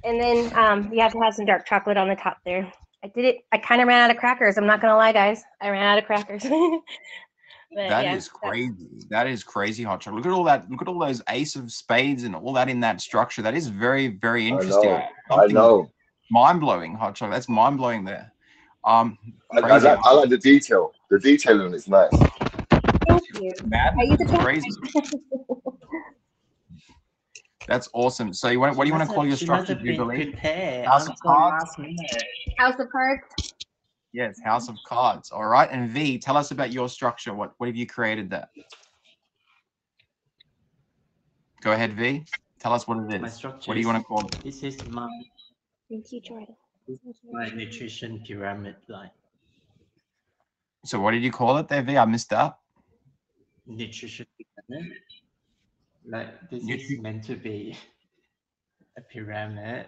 then you have to have some dark chocolate on the top there. I did it. I kind of ran out of crackers. I'm not gonna lie, guys. I ran out of crackers. But That yeah, is crazy. That is crazy, hot chocolate. Look at all that. Look at all those ace of spades and all that in that structure. That is very, very interesting. I know. Mind blowing, hot chocolate. That's mind blowing there. I Crazy. like the detail. The detailing is nice. Thank you. Madness. I use It's it crazy. That's awesome. So you want what do you want to call your structure, Jubilee? House of Cards. House of Cards. Yes, House of Cards. All right. And V, tell us about your structure. What have you created there? Go ahead, V. Tell us what it is. My structure. What do you want to call it? This is my Thank you, Jordan. my nutrition pyramid line. So what did you call it there, V? I missed that. Nutrition pyramid. Like this is meant to be a pyramid,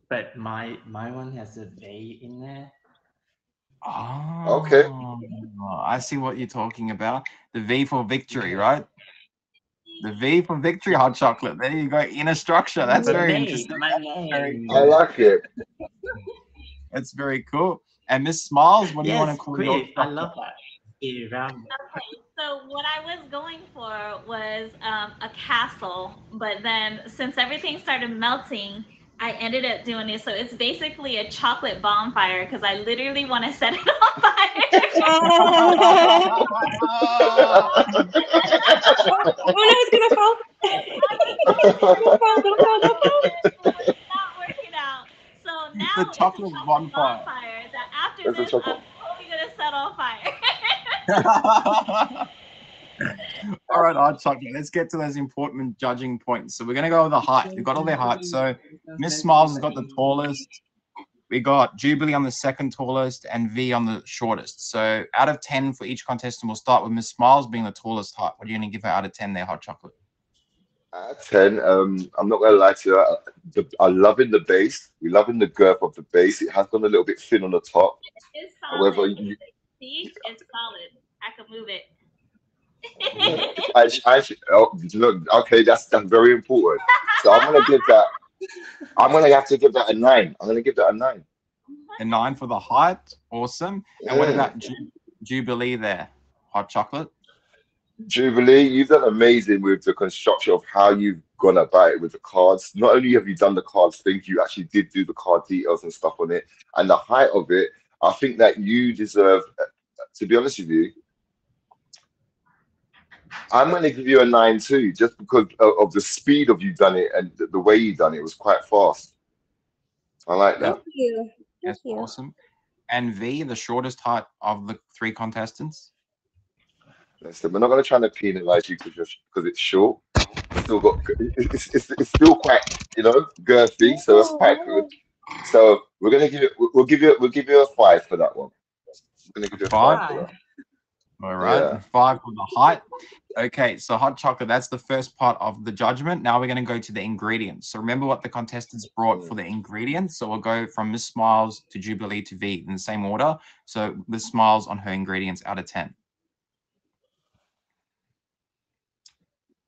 but my one has a V in there. Oh, Okay. I see what you're talking about. The V for victory, right? The V for victory, hot chocolate. There you go. Inner structure. That's very interesting. My name. I like it. That's very cool. And Miss Smiles, what do you want to call your structure? I love that. Okay, so what I was going for was a castle, but then since everything started melting, I ended up doing it. So it's basically a chocolate bonfire because I literally want to set it on fire. Oh no, it's gonna fall. It's not working out. So now The it's chocolate a bonfire. that after It's a this, I'm chocolate. totally gonna set on fire. All right, hot chocolate. Let's get to those important judging points. So we're going to go with the height. We've got all their height. So Miss Smiles has got the tallest. We got Jubilee on the second tallest and V on the shortest. So out of 10 for each contestant, we'll start with Miss Smiles being the tallest height. What are you going to give her out of 10 there, hot chocolate? Out of 10, I'm not gonna lie to you. I'm loving the base. We're loving the girth of the base. It has gone a little bit thin on the top. It's solid. However, See, it's solid. I can move it. look, okay, that's very important. So I'm gonna give that. I'm gonna have to give that a 9. I'm gonna give that a 9. A 9 for the height. Awesome. And what about Jubilee there, hot chocolate? Jubilee, you've done amazing with the construction of how you've gone about it with the cards. Not only have you done the cards thing, you actually did do the card details and stuff on it, and the height of it. I think that you deserve. To be honest with you, I'm going to give you a 9 too, just because of the speed of you done it and the way you done it was quite fast. I like that. Thank you. That's awesome. And V, the shortest height of the 3 contestants? Listen, we're not going to try to penalize you because it's short. It's still got. It's still quite, girthy, so that's quite good. So we're going to give it. We'll give you a 5 for that one. We're going to give you a 5 for that. All right, Yeah. 5 for the height. Okay, so hot chocolate, that's the first part of the judgment. Now we're going to go to the ingredients. So remember what the contestants brought for the ingredients. So we'll go from Miss Smiles to Jubilee to V in the same order. So Miss Smiles on her ingredients out of 10.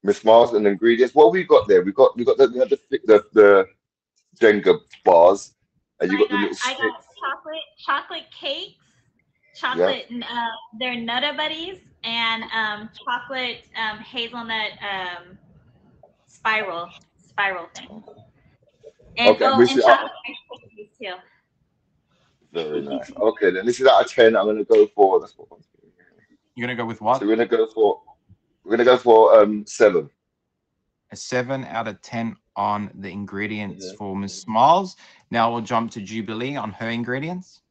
Miss Mars and ingredients. What we got there? We have the Jenga bars, and you got the little I stick. got chocolate cakes, chocolate. They're Nutter Buddies and chocolate hazelnut spiral thing. And Okay, and chocolate cookies too. Very nice. Okay, then this is out of 10. I'm gonna go for You're going to go with what? So we're gonna go for 7. A 7 out of 10 on the ingredients for Miss Smiles. Now we'll jump to Jubilee on her ingredients.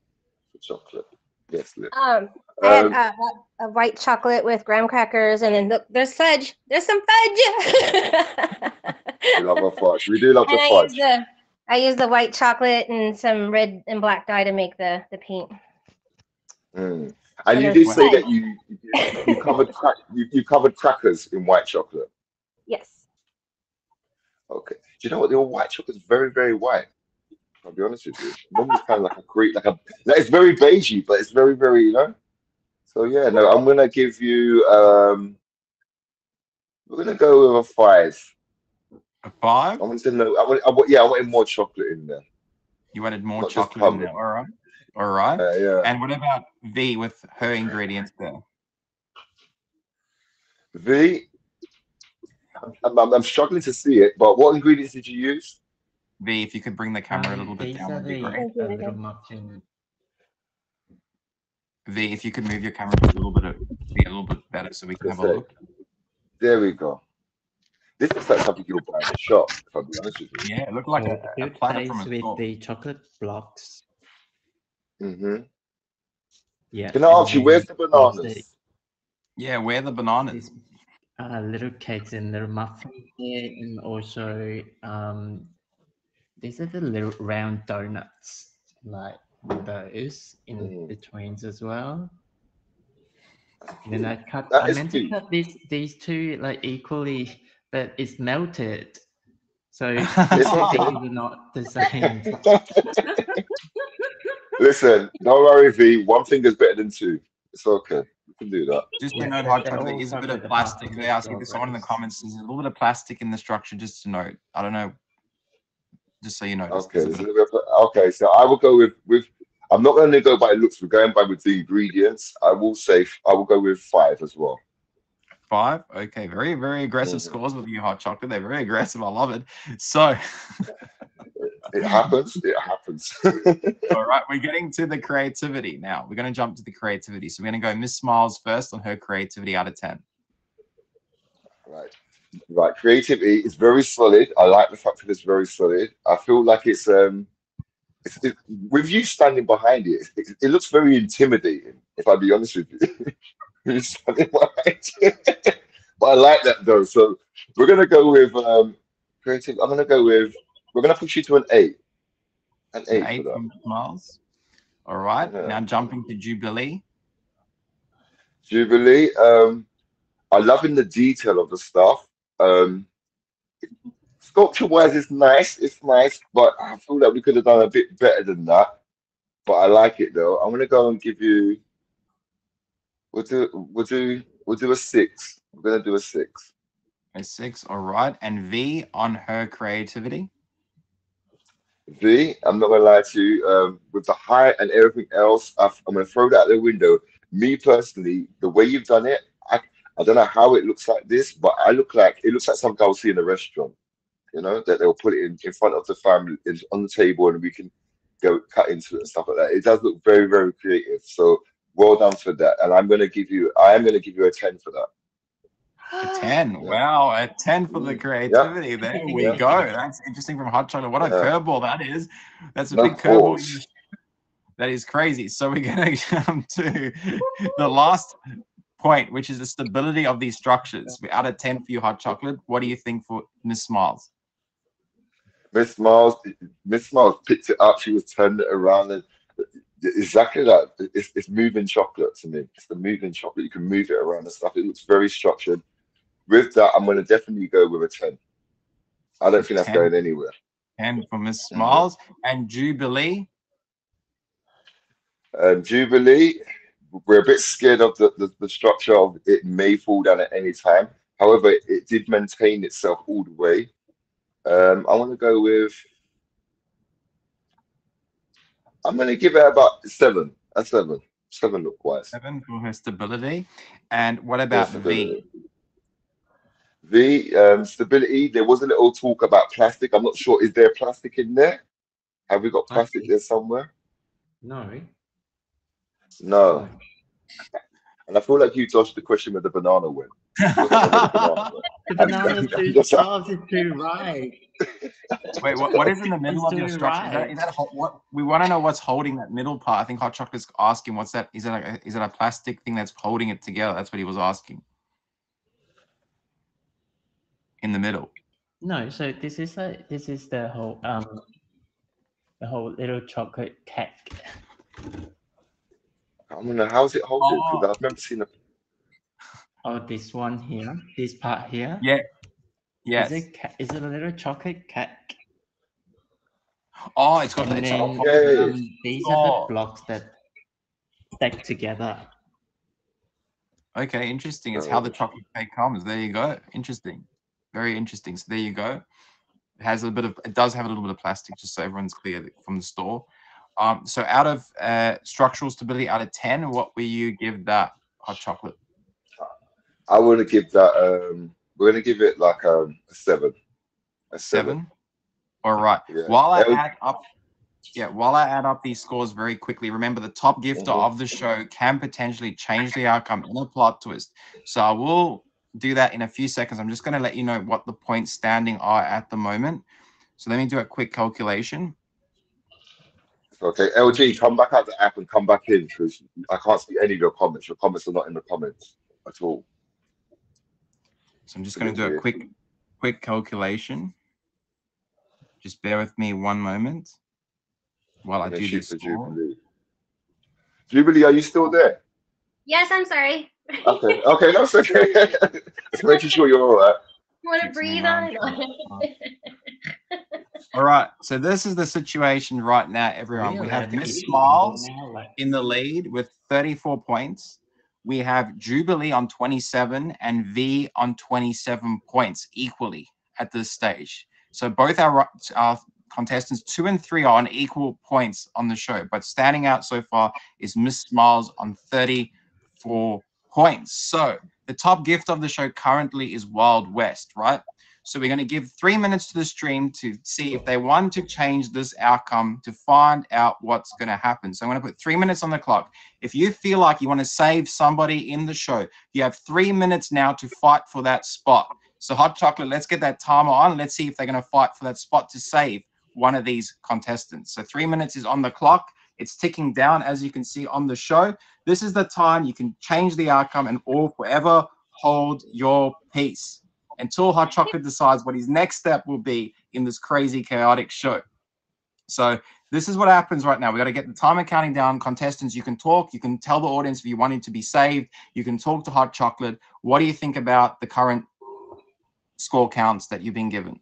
Chocolate. Yes, Liv. I had a white chocolate with graham crackers, and then look, there's fudge. There's some fudge. We love our fudge. We do love And the fudge. I used the white chocolate and some red and black dye to make the paint. And And you there's did say fudge. that you covered you covered crackers in white chocolate. Yes. Okay. Do you know what? Your white chocolate is very, very white. I'll be honest with you. Normally it's kind of like a cream, like it's very beigey, but it's very, very, So yeah, no, I'm gonna give you we're gonna go with a 5. A 5? I want to know I wanted more chocolate in there. You wanted more Not just chocolate in covered. there. All right. All right. Yeah. And what about V with her ingredients there? V, I'm struggling to see it, but what ingredients did you use? V, if you could bring the camera a little bit These down, are would be great. the little muffin. V, if you could move your camera just a little bit better so we can have a look. There we go. This looks like something you'll buy in a shop, if I'll be honest with you. Yeah, it looked like a Good platter from taste a with store. the chocolate blocks. Yeah. Can I ask you, where's the there's bananas? Yeah, where are the bananas? little cakes and little muffins here, and also these are the little round donuts, like those in betweens as well. And then I meant to cut these two like equally, but it's melted. So It's okay. they're not the same. Listen, don't worry, V. One finger's better than two. It's okay. We can do that. Just to Yeah, note, they're hot chocolate, there all is a bit of covered plastic apart there. I see from there's someone in the strawberries. comments. There's a little bit of plastic in the structure, just to note. I don't know. Just so you know. Okay, okay. So I will go with. I'm not going to go by looks. We're going by with the ingredients. I will go with 5 as well. 5. Okay, very, very aggressive scores with you, hot chocolate. They're very aggressive. I love it. So it happens. It happens. all right, we're getting to the creativity now. We're going to jump to the creativity. So we're going to go Miss Smiles first on her creativity out of 10. Right. Creativity is very solid. I like the fact that it's very solid. I feel like it's with you standing behind it, it looks very intimidating, if I'll be honest with you. You're standing behind it. But I like that though. So we're gonna go with creative. We're gonna push you to an 8. An 8 8 for that. from Smiles. All right. Yeah. Now jumping to Jubilee. Jubilee. I love in the detail of the stuff. Sculpture wise, it's nice, but I feel that we could have done a bit better than that. But I like it though. I'm gonna go and give you. We'll do a 6. We're gonna do a 6. A 6. All right. And V on her creativity. V, I'm not gonna lie to you. With the height and everything else, I'm gonna throw that out the window. Me personally, the way you've done it, I don't know how it looks like this, but it looks like something I'll see in a restaurant. That they'll put it in front of the family on the table, and we can go cut into it and stuff like that. It does look very, very creative. So well done for that. And I am gonna give you a 10 for that. A 10. Yeah. Wow, a 10 for the creativity. Yep. There we go. That's interesting from Hot Chocolate. What a curveball that is. That's a big curveball. That is crazy. So we're going to jump to the last point, which is the stability of these structures. Out of 10 for you, Hot Chocolate. What do you think for Miss Smiles? Miss Smiles picked it up. She was turning it around, and exactly that. It's moving chocolate to me. It's the moving chocolate. You can move it around and stuff. It looks very structured. With that, I'm going to definitely go with a 10. I don't think that's going anywhere. 10 for Miss Smiles. And Jubilee? Jubilee, we're a bit scared of the structure of it may fall down at any time. However, it did maintain itself all the way. I want to go with. I'm going to give it about 7. A 7. 7 look wise. 7 for her stability. And what about V? V, stability. There was a little talk about plastic. I'm not sure. Is there plastic in there? Have we got plastic there somewhere? No. And I feel like you dodged the question with the banana win. The banana's too That's how- soft. It's too ripe. Wait, what is in the middle It's of your too structure? ripe. Is that what we want to know? What's holding that middle part? I think Hot Chocolate's asking, what's that? Is it a plastic thing that's holding it together? That's what he was asking. In the middle. No, so this is the whole little chocolate cake. I don't know, how's it holding? Oh. Because I've never seen a. Oh, this one here, this part here. Yeah. Yes. Is it a little chocolate cake? Oh, it's got And it's then Okay. these are the blocks that stack together. okay, interesting. It's how the chocolate cake comes. There you go. Interesting. Very interesting. So there you go. It does have a little bit of plastic, just so everyone's clear from the store. So out of structural stability out of 10, what will you give that Hot Chocolate? I want to give that. We're gonna give it like a 7. A 7. 7? All right. Yeah. While I add up these scores very quickly, remember the top gifter of the show can potentially change the outcome in a plot twist. So I will do that in a few seconds. I'm just going to let you know what the points standing are at the moment. So let me do a quick calculation. Okay, LG, come back out the app and come back in because I can't see any of your comments. Your comments are not in the comments at all. So I'm just going to do a quick calculation. Just bear with me one moment while I do this. Jubilee, are you still there? Yes, I'm sorry. Okay, that's okay. Just making sure you're all right. Want to breathe on? All right, so this is the situation right now, everyone. We have Miss Smiles in the lead with 34 points. We have Jubilee on 27 and V on 27 points equally at this stage. So both our contestants 2 and 3 are on equal points on the show, but standing out so far is Miss Smiles on 34 points. So the top gift of the show currently is Wild West, right? So we're going to give 3 minutes to the stream to see if they want to change this outcome to find out what's going to happen. So I'm going to put 3 minutes on the clock. If you feel like you want to save somebody in the show, you have 3 minutes now to fight for that spot. So Hot Chocolate, let's get that timer on. Let's see if they're going to fight for that spot to save one of these contestants. So 3 minutes is on the clock. It's ticking down, as you can see on the show. This is the time you can change the outcome and or forever hold your peace until Hot Chocolate decides what his next step will be in this crazy, chaotic show. So this is what happens right now. We got to get the timer counting down. Contestants, you can talk. You can tell the audience if you want him to be saved. You can talk to Hot Chocolate. What do you think about the current score counts that you've been given?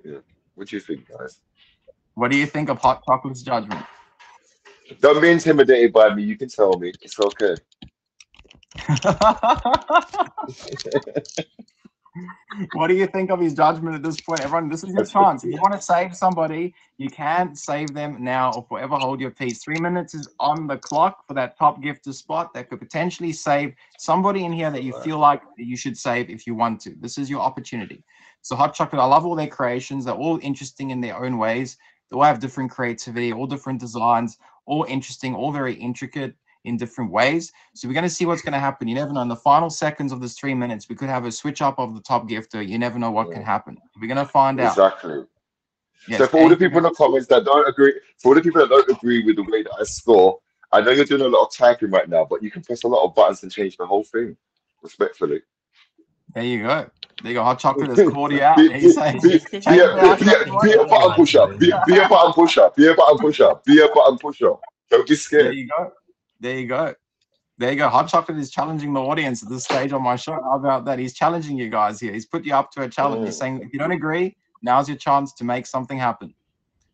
Yeah. What do you think, guys? What do you think of Hot Chocolate's judgment? Don't be intimidated by me. You can tell me. It's okay. What do you think of his judgment at this point? Everyone, this is your chance. If you want to save somebody, you can save them now or forever hold your peace. 3 minutes is on the clock for that top gifter spot that could potentially save somebody in here that you feel like you should save if you want to. This is your opportunity. So Hot Chocolate, I love all their creations. They're all interesting in their own ways. They all have different creativity, all different designs, all interesting, all very intricate in different ways. So we're going to see what's going to happen. You never know. In the final seconds of this 3 minutes, we could have a switch up of the top gifter. You never know what can happen. We're going to find out. Exactly. Yes. So for all the people in the comments that don't agree, with the way that I score, I know you're doing a lot of typing right now, but you can press a lot of buttons and change the whole thing, respectfully. There you go. There you go. Hot Chocolate has called you out. He's saying, be a button pusher. Be a button pusher. Be a button pusher. Be a button pusher. Don't be scared. There you go. There you go. There you go. Hot Chocolate is challenging the audience at this stage on my show. How about that? He's challenging you guys here. He's put you up to a challenge. He's saying, if you don't agree, now's your chance to make something happen.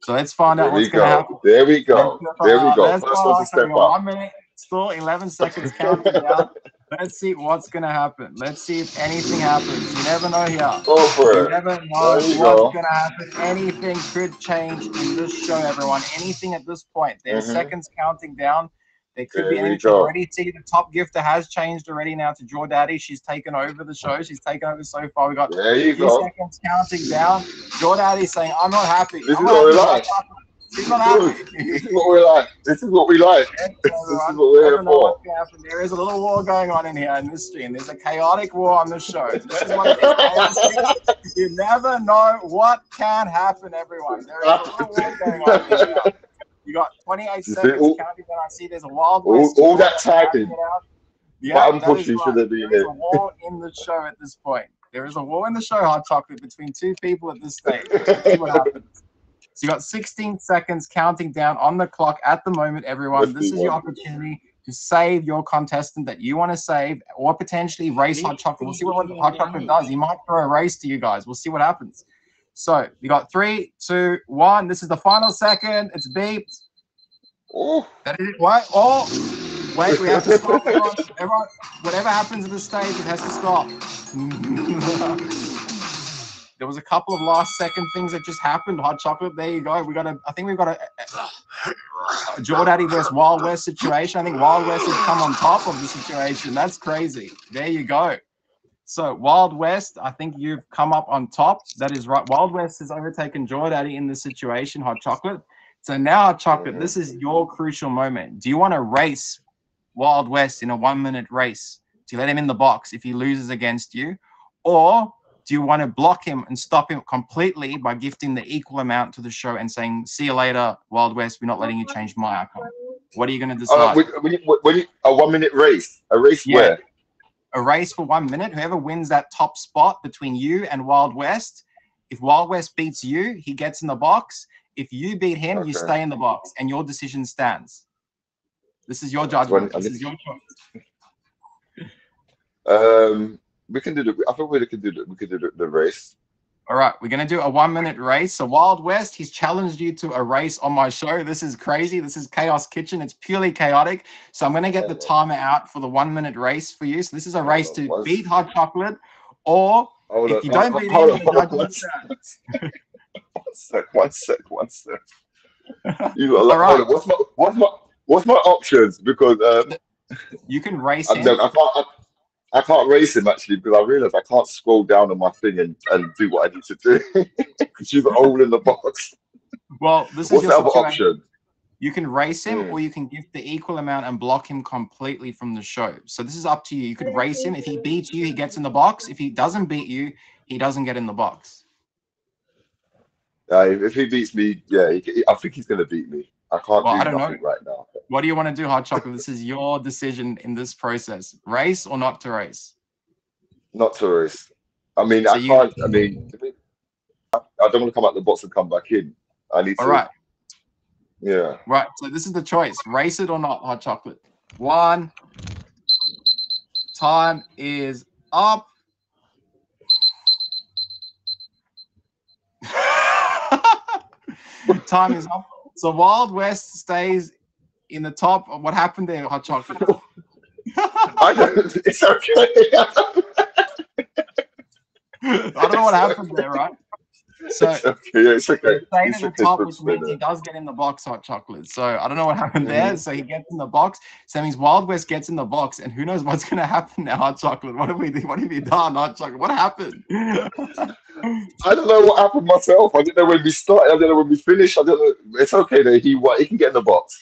So let's find out what's going to happen. There we go. There we go. First one to step up. 1 minute, still 11 seconds counting down. Let's see what's going to happen. Let's see if anything happens. You never know here. Go for it. You never know what's going to happen. Anything could change in this show, everyone. Anything at this point. There's seconds counting down. There could be anything. Already see the top gifter has changed already now to Jaw Daddy. She's taken over the show. She's taken over so far. We got 2 seconds counting down. Jaw Daddy saying, I'm not happy. This is all right. He's not happy. This is what we like. This is what we like. This is what we're here for. There is a little war going on in here in this stream. There's a chaotic war on the show. This is what it is. You never know what can happen, everyone. There is a little war going on here. You got 28 seconds counting down. I see there's a Wild West. All that typing. Yeah, button pushing should have been there is a war in the show at this point. There is a war in the show, Hot Chocolate, between two people at this stage. Let's see what happens. So you got 16 seconds counting down on the clock at the moment, everyone. This is your opportunity to save your contestant that you want to save, or potentially race Hot Chocolate. We'll see what Hot Chocolate does. He might throw a race to you guys. We'll see what happens. So you got 3, 2, 1. This is the final second. It's beeped. Oh. That is it. What? Oh, wait, we have to stop. Everyone, whatever happens at this stage, it has to stop. There was a couple of last second things that just happened. Hot Chocolate, there you go. I think we've got a Jordaddy versus Wild West situation. I think Wild West has come on top of the situation. That's crazy. There you go. So Wild West, I think you've come up on top. That is right. Wild West has overtaken Jordaddy in this situation, Hot Chocolate. So now, Hot Chocolate, this is your crucial moment. Do you want to race Wild West in a 1-minute race? Do you let him in the box if he loses against you? Or do you want to block him and stop him completely by gifting the equal amount to the show and saying, see you later, Wild West, we're not letting you change my outcome? What are you going to decide? A 1-minute race? A race where? A race for 1 minute. Whoever wins that top spot between you and Wild West, if Wild West beats you, he gets in the box. If you beat him, you stay in the box, and your decision stands. This is your judgment. This is your choice. We can do I think we can do the race. All right, we're gonna do a 1-minute race. So Wild West, he's challenged you to a race on my show. This is crazy. This is Chaos Kitchen. It's purely chaotic. So I'm gonna get the timer out for the 1-minute race for you. So this is a race to beat Hot Chocolate, or if you don't beat him, the judgment stands. One sec. You got what's my options? Because you can race him. I can't race him actually, because I realize I can't scroll down on my thing and do what I need to do because you've got all in the box. Well, this is what's your the other option? You can race him, or you can give the equal amount and block him completely from the show. So this is up to you. You could race him. If he beats you, he gets in the box. If he doesn't beat you, he doesn't get in the box. If he beats me, I think he's going to beat me. I can't do nothing right now. What do you want to do, Hot Chocolate? This is your decision in this process. Race or not to race? Not to race. I mean, so I can't. I mean, I don't want to come out the box and come back in. I need to. All right. Yeah. Right. So this is the choice. Race it or not, Hot Chocolate. 1. Time is up. Time is up. So Wild West stays in the top. What happened there, Hot Chocolate? I don't. It's okay. I don't know what happened there, right? So it's okay. Staying at the top, which means he does get in the box, Hot Chocolate. So I don't know what happened there. So he gets in the box. So that means Wild West gets in the box, and who knows what's going to happen now, Hot Chocolate? What have you done, Hot Chocolate? What happened? I don't know what happened myself. I didn't know when we started. I don't know when we finished. I don't know. It's okay though. He can get in the box.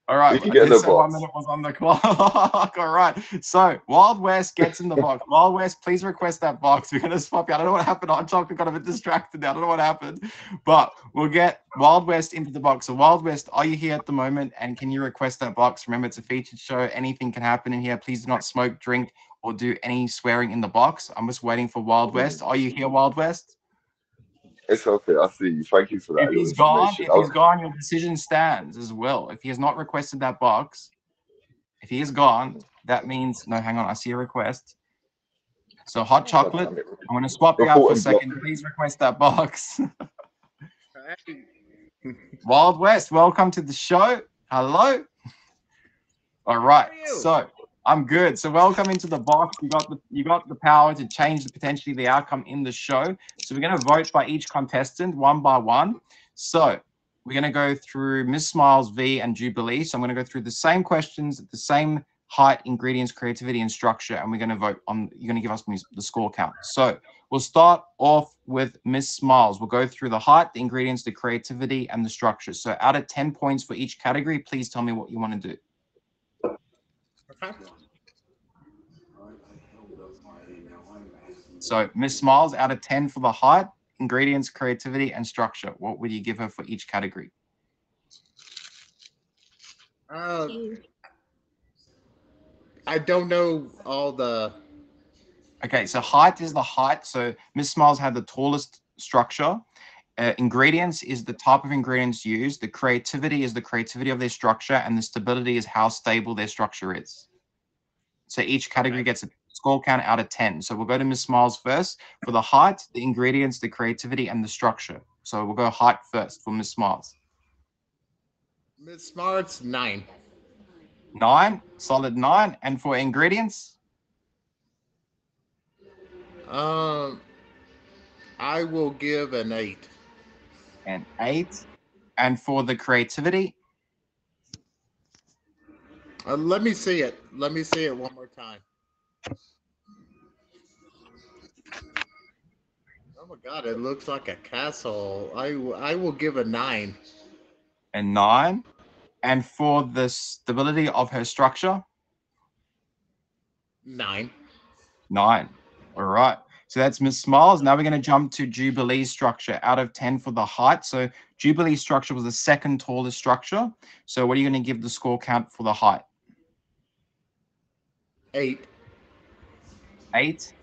All right. He can get in the box. 1 minute was on the clock. All right. So Wild West gets in the box. Wild West, please request that box. We're gonna swap you. I don't know what happened. Hot Chocolate got a bit distracted now. I don't know what happened, but we'll get Wild West into the box. So Wild West, are you here at the moment? And can you request that box? Remember, it's a featured show. Anything can happen in here. Please do not smoke, drink, or do any swearing in the box. I'm just waiting for Wild West. Are you here, Wild West? It's okay. I see you. Thank you for that. If he's gone, your decision stands as well. If he has not requested that box, if he is gone, that means no. Hang on, I see a request. So Hot Chocolate, I'm going to swap you out for a second. Please request that box. Wild West, welcome to the show. Hello. All right. So I'm good. So welcome into the box. You got the power to change potentially the outcome in the show. So we're going to vote by each contestant one by one. So we're going to go through Miss Smiles, V, and Jubilee. So I'm going to go through the same questions at the same height, ingredients, creativity, and structure. And we're going to vote on, you're going to give us the score count. So we'll start off with Miss Smiles. We'll go through the height, the ingredients, the creativity, and the structure. So out of 10 points for each category, please tell me what you want to do. Okay. So Miss Smiles, out of 10 for the height, ingredients, creativity, and structure, what would you give her for each category? I don't know all the. Okay, so height is the height. So Miss Smiles had the tallest structure. Ingredients is the type of ingredients used. The creativity is the creativity of their structure, and the stability is how stable their structure is. So each category gets a score count out of 10. So we'll go to Miss Smiles first for the height, the ingredients, the creativity, and the structure. So we'll go height first for Miss Smiles. Miss Smart's 9. 9, solid 9. And for ingredients? I will give an 8. An 8. And for the creativity? Let me see it. Let me see it one more time. Oh my God! It looks like a castle. I will give a 9. A 9. And for the stability of her structure? 9. 9. All right. So that's Miss Smiles. Now we're going to jump to Jubilee's structure out of 10 for the height. So Jubilee's structure was the second tallest structure. So what are you going to give the score count for the height? 8. 8.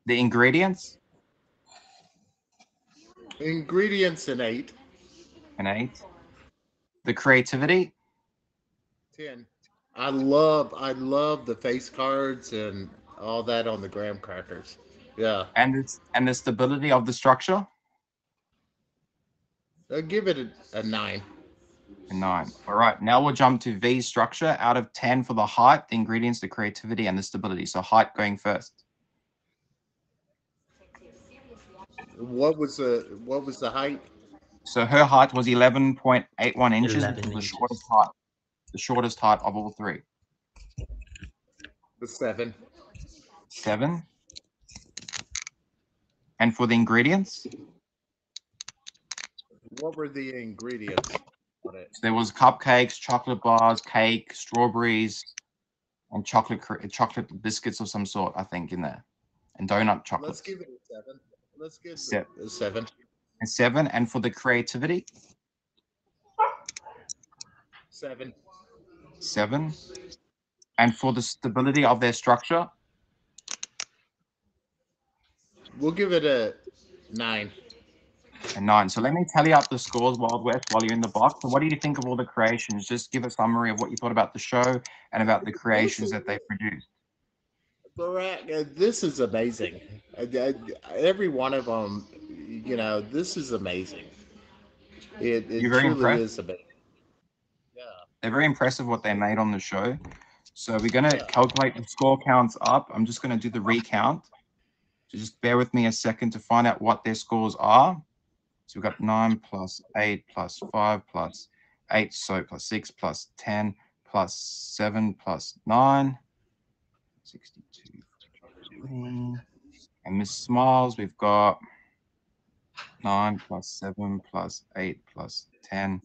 The ingredients? Ingredients an 8. An 8. The creativity? 10. I love the face cards and all that on the graham crackers. Yeah. And the stability of the structure? I'll give it a 9. A 9. All right. Now we'll jump to V's structure out of 10 for the height, the ingredients, the creativity, and the stability. So height going first. What was the height? So her height was 11.81 inches, 11 which was the inches. shortest height. The shortest height of all three. The 7. 7. And for the ingredients? What were the ingredients on it? So there was cupcakes, chocolate bars, cake, strawberries, and chocolate biscuits of some sort, I think, in there. And donut chocolate. Let's give it a 7. Let's give Se- it a 7. And 7. And for the creativity? 7. 7. And for the stability of their structure? We'll give it a 9. And 9. So let me tally up the scores, Wild West, while you're in the box. So what do you think of all the creations? Just give a summary of what you thought about the show and about the creations that they produced. Barack, this is amazing. Every one of them, this is amazing. It You're very truly impressed? is amazing. Yeah. They're very impressive what they made on the show. So we're going to calculate the score counts up. I'm just going to do the recount. So just bear with me a second to find out what their scores are. So we've got 9 plus 8 plus 5 plus 8, so plus 6 plus 10 plus 7 plus 9. 62. And Miss Smiles, we've got 9 plus 7 plus 8 plus 10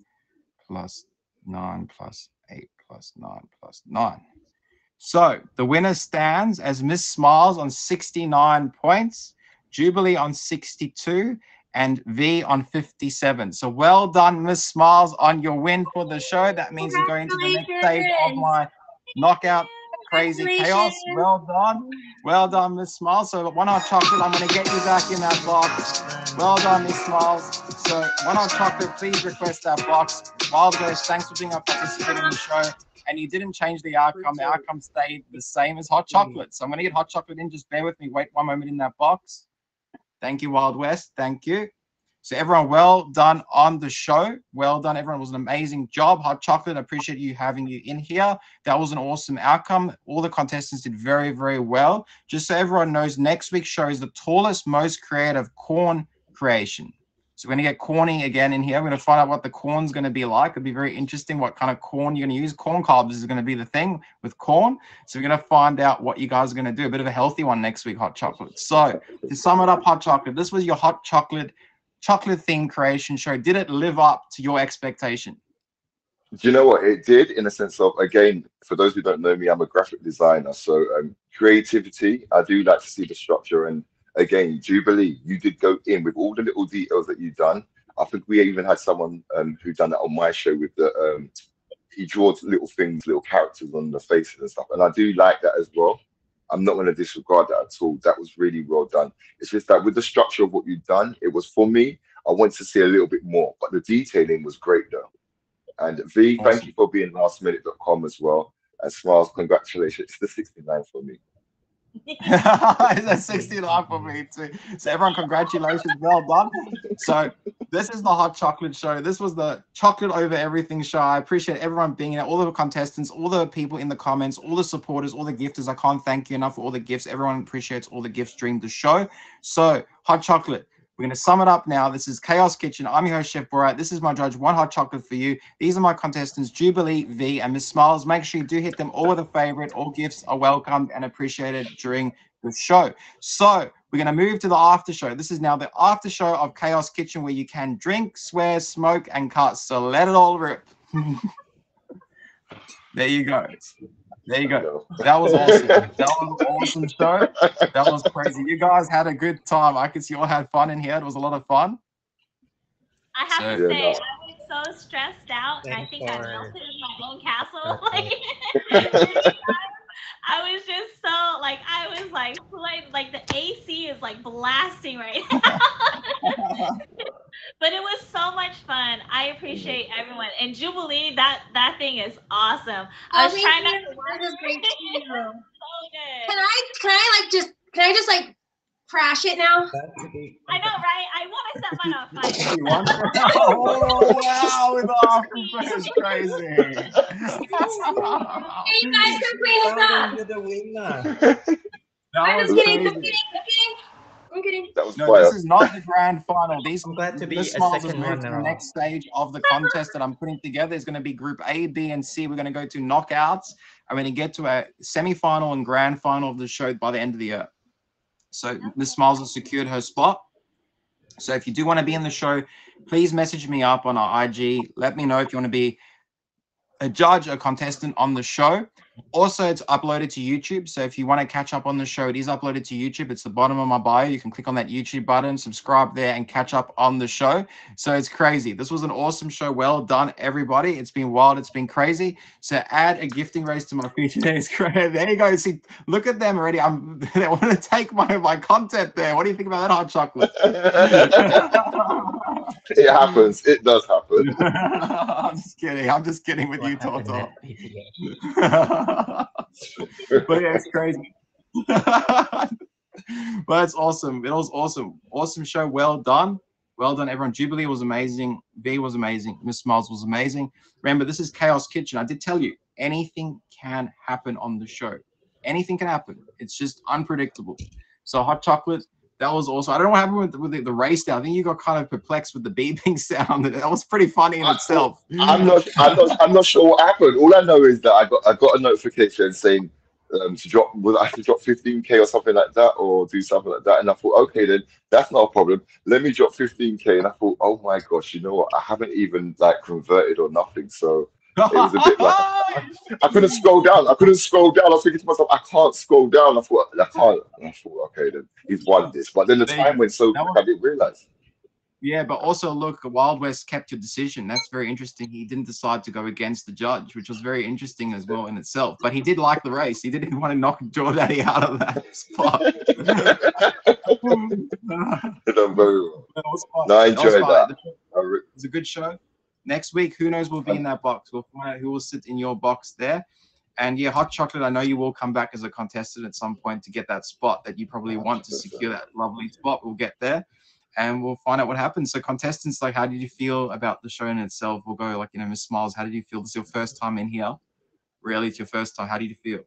plus 9 plus 8 plus 9 plus 9. So the winner stands as Miss Smiles on 69 points, Jubilee on 62, and V on 57. So well done, Miss Smiles, on your win for the show. That means you're going to the next stage of my knockout crazy chaos. Well done. Well done, Miss Smiles. So 1HotChocolate, I'm going to get you back in that box. Well done, Miss Smiles. So 1HotChocolate, please request that box. Wild West, thanks for being a participant in the show. And you didn't change the outcome. The outcome stayed the same as Hot Chocolate. So I'm going to get Hot Chocolate in. Just bear with me. Wait one moment in that box. Thank you, Wild West. Thank you. So everyone, well done on the show. Well done. Everyone, was an amazing job. Hot Chocolate, I appreciate you having you in here. That was an awesome outcome. All the contestants did very, very well. Just so everyone knows, next week's show is the tallest, most creative corn creation. So we're going to get corny again in here. We're going to find out what the corn's going to be like. It'll be very interesting what kind of corn you're going to use. Corn carbs is going to be the thing with corn. So we're going to find out what you guys are going to do. A bit of a healthy one next week, Hot Chocolate. So to sum it up, Hot Chocolate, this was your Hot Chocolate themed creation show. Did it live up to your expectation? Do you know what it did in a sense of, again, for those who don't know me, I'm a graphic designer. So creativity, I do like to see the structure. And again, Jubilee, you did go in with all the little details that you've done. I think we even had someone who done that on my show with the, he draws little things, little characters on the faces and stuff. And I do like that as well. I'm not going to disregard that at all. That was really well done. It's just that with the structure of what you've done, it was for me, I wanted to see a little bit more, but the detailing was great though. And V, Awesome. thank you for being lastminute.com as well. And Smiles, congratulations. It's the 69 for me. That's 69 for me too. So everyone, congratulations, well done. So this is the Hot Chocolate show. This was the chocolate over everything show. I appreciate everyone being here, all the contestants, all the people in the comments, all the supporters, all the gifters. I can't thank you enough for all the gifts. Everyone appreciates all the gifts during the show. So Hot Chocolate, we're going to sum it up now. This is Chaos Kitchen. I'm your host, Chef Borat. This is my judge, 1HotChocolate4U. These are my contestants, Jubilee, V, and Miss Smiles. Make sure you do hit them all with a favorite. All gifts are welcomed and appreciated during the show. So we're going to move to the after show. This is now the after show of Chaos Kitchen, where you can drink, swear, smoke, and cut. So let it all rip. There you go. There you go. That was awesome. That was an awesome show. That was crazy. You guys had a good time. I could see you all had fun in here. It was a lot of fun. I have So- to Yeah, say, no. I was so stressed out, and I think I melted in my own castle. I was just so like, I was like, like the AC is like blasting right now. But it was so much fun. I appreciate everyone. And Jubilee, that thing is awesome. I was trying not to watch That was great it. too. So good. Can I just like crash it now? I know, right? I want to set mine on fire. You want to? Oh, wow. With the after is crazy. Hey, you guys can clean this up. You're the winner. That I'm was just kidding. crazy. I'm kidding. I'm kidding. I'm kidding. That was No, fire. this is not the grand final. These I'm glad to be Miss a Smiles has second moved to the runner-up. next stage of the contest that I'm putting together. Is going to be Group A, B, and C. We're going to go to knockouts. I'm going to get to a semi-final and grand final of the show by the end of the year. So Miss Smiles has secured her spot. So if you do want to be in the show, please message me up on our IG. Let me know if you want to be a judge, a contestant on the show. Also, it's uploaded to YouTube. So if you want to catch up on the show, it is uploaded to YouTube. It's the bottom of my bio. You can click on that YouTube button, subscribe there, and catch up on the show. So it's crazy. This was an awesome show. Well done, everybody. It's been wild. It's been crazy. So add a gifting race to my future days. There you go. See, look at them already. They want to take my content there. What do you think about that, Hot Chocolate? It happens. It does happen. I'm just kidding. I'm just kidding with you, What happened Toto. at PTA? But yeah, it's crazy. But it's awesome. It was awesome. Awesome show. Well done. Well done, everyone. Jubilee was amazing. V was amazing. Miss Smiles was amazing. Remember, this is Chaos Kitchen. I did tell you, anything can happen on the show. Anything can happen. It's just unpredictable. So Hot Chocolate, that was awesome. I don't know what happened with the race there. I think you got kind of perplexed with the beeping sound. That was pretty funny in itself. I'm not sure what happened. All I know is that I got a notification saying to drop, will I have to drop 15K or something like that, or do something like that. And I thought, okay, then that's not a problem. Let me drop 15K. And I thought, oh my gosh, you know what? I haven't even like converted or nothing. So it was a bit like I couldn't scroll down. I couldn't scroll down. I was thinking to myself, I can't scroll down. I thought, I can't. And I thought, okay, then he's won this. But then the time went so quick, I didn't realize. Yeah, but also look, Wild West kept your decision. That's very interesting. He didn't decide to go against the judge, which was very interesting as well in itself. But he did like the race. He didn't want to knock Jordani out of that spot. Done very well. That was fun. No, I enjoyed that. It was a good show. Next week, who knows will be in that box. We'll find out who will sit in your box there. And yeah, Hot Chocolate, I know you will come back as a contestant at some point to get that spot that you probably want to secure that lovely spot. We'll get there and we'll find out what happens. So contestants, like, how did you feel about the show in itself? We'll go like, Miss Smiles, how did you feel? This is your first time in here? Really, it's your first time. How did you feel?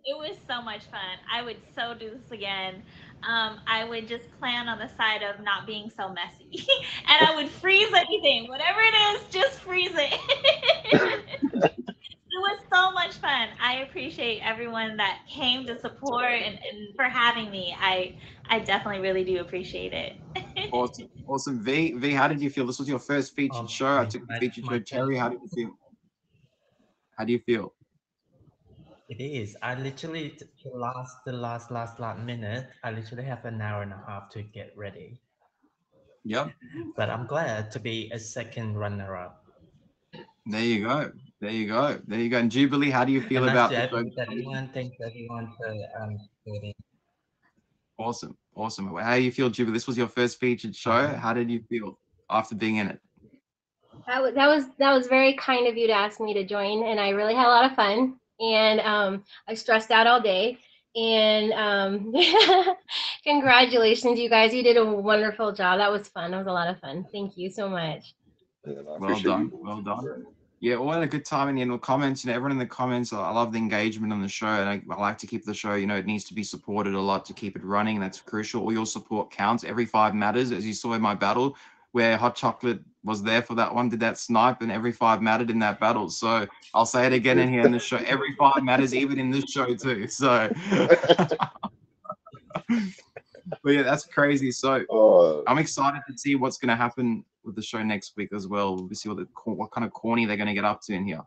It was so much fun. I would so do this again. I would just plan on the side of not being so messy. And I would freeze anything, whatever it is, just freeze it. It was so much fun. I appreciate everyone that came to support and for having me. I definitely really do appreciate it. Awesome. Awesome. V, how did you feel? This was your first featured show. I My, took the my, featured my show. Terry, how did you feel? How do you feel? It is. I literally the last minute. I literally have an hour and a half to get ready. Yep. But I'm glad to be a second runner-up. There you go. There you go. There you go. And Jubilee, how do you feel And nice about to the have show? with everyone. Thanks everyone for voting. Awesome. Awesome. How do you feel, Jubilee? This was your first featured show. How did you feel after being in it? That was very kind of you to ask me to join, and I really had a lot of fun. And I stressed out all day. And congratulations, you guys! You did a wonderful job. That was fun. That was a lot of fun. Thank you so much. And I Well appreciate done. you. Well done. Yeah. Yeah, all had a good time in the comments. Everyone in the comments, I love the engagement on the show, and I like to keep the show. It needs to be supported a lot to keep it running. That's crucial. All your support counts. Every 5 matters, as you saw in my battle, where Hot Chocolate was there for that one, did that snipe, and every 5 mattered in that battle. So I'll say it again in here in the show. Every 5 matters, even in this show too. So, but yeah, that's crazy. So Oh, I'm excited to see what's going to happen with the show next week as well. We see what kind of corny they're going to get up to in here.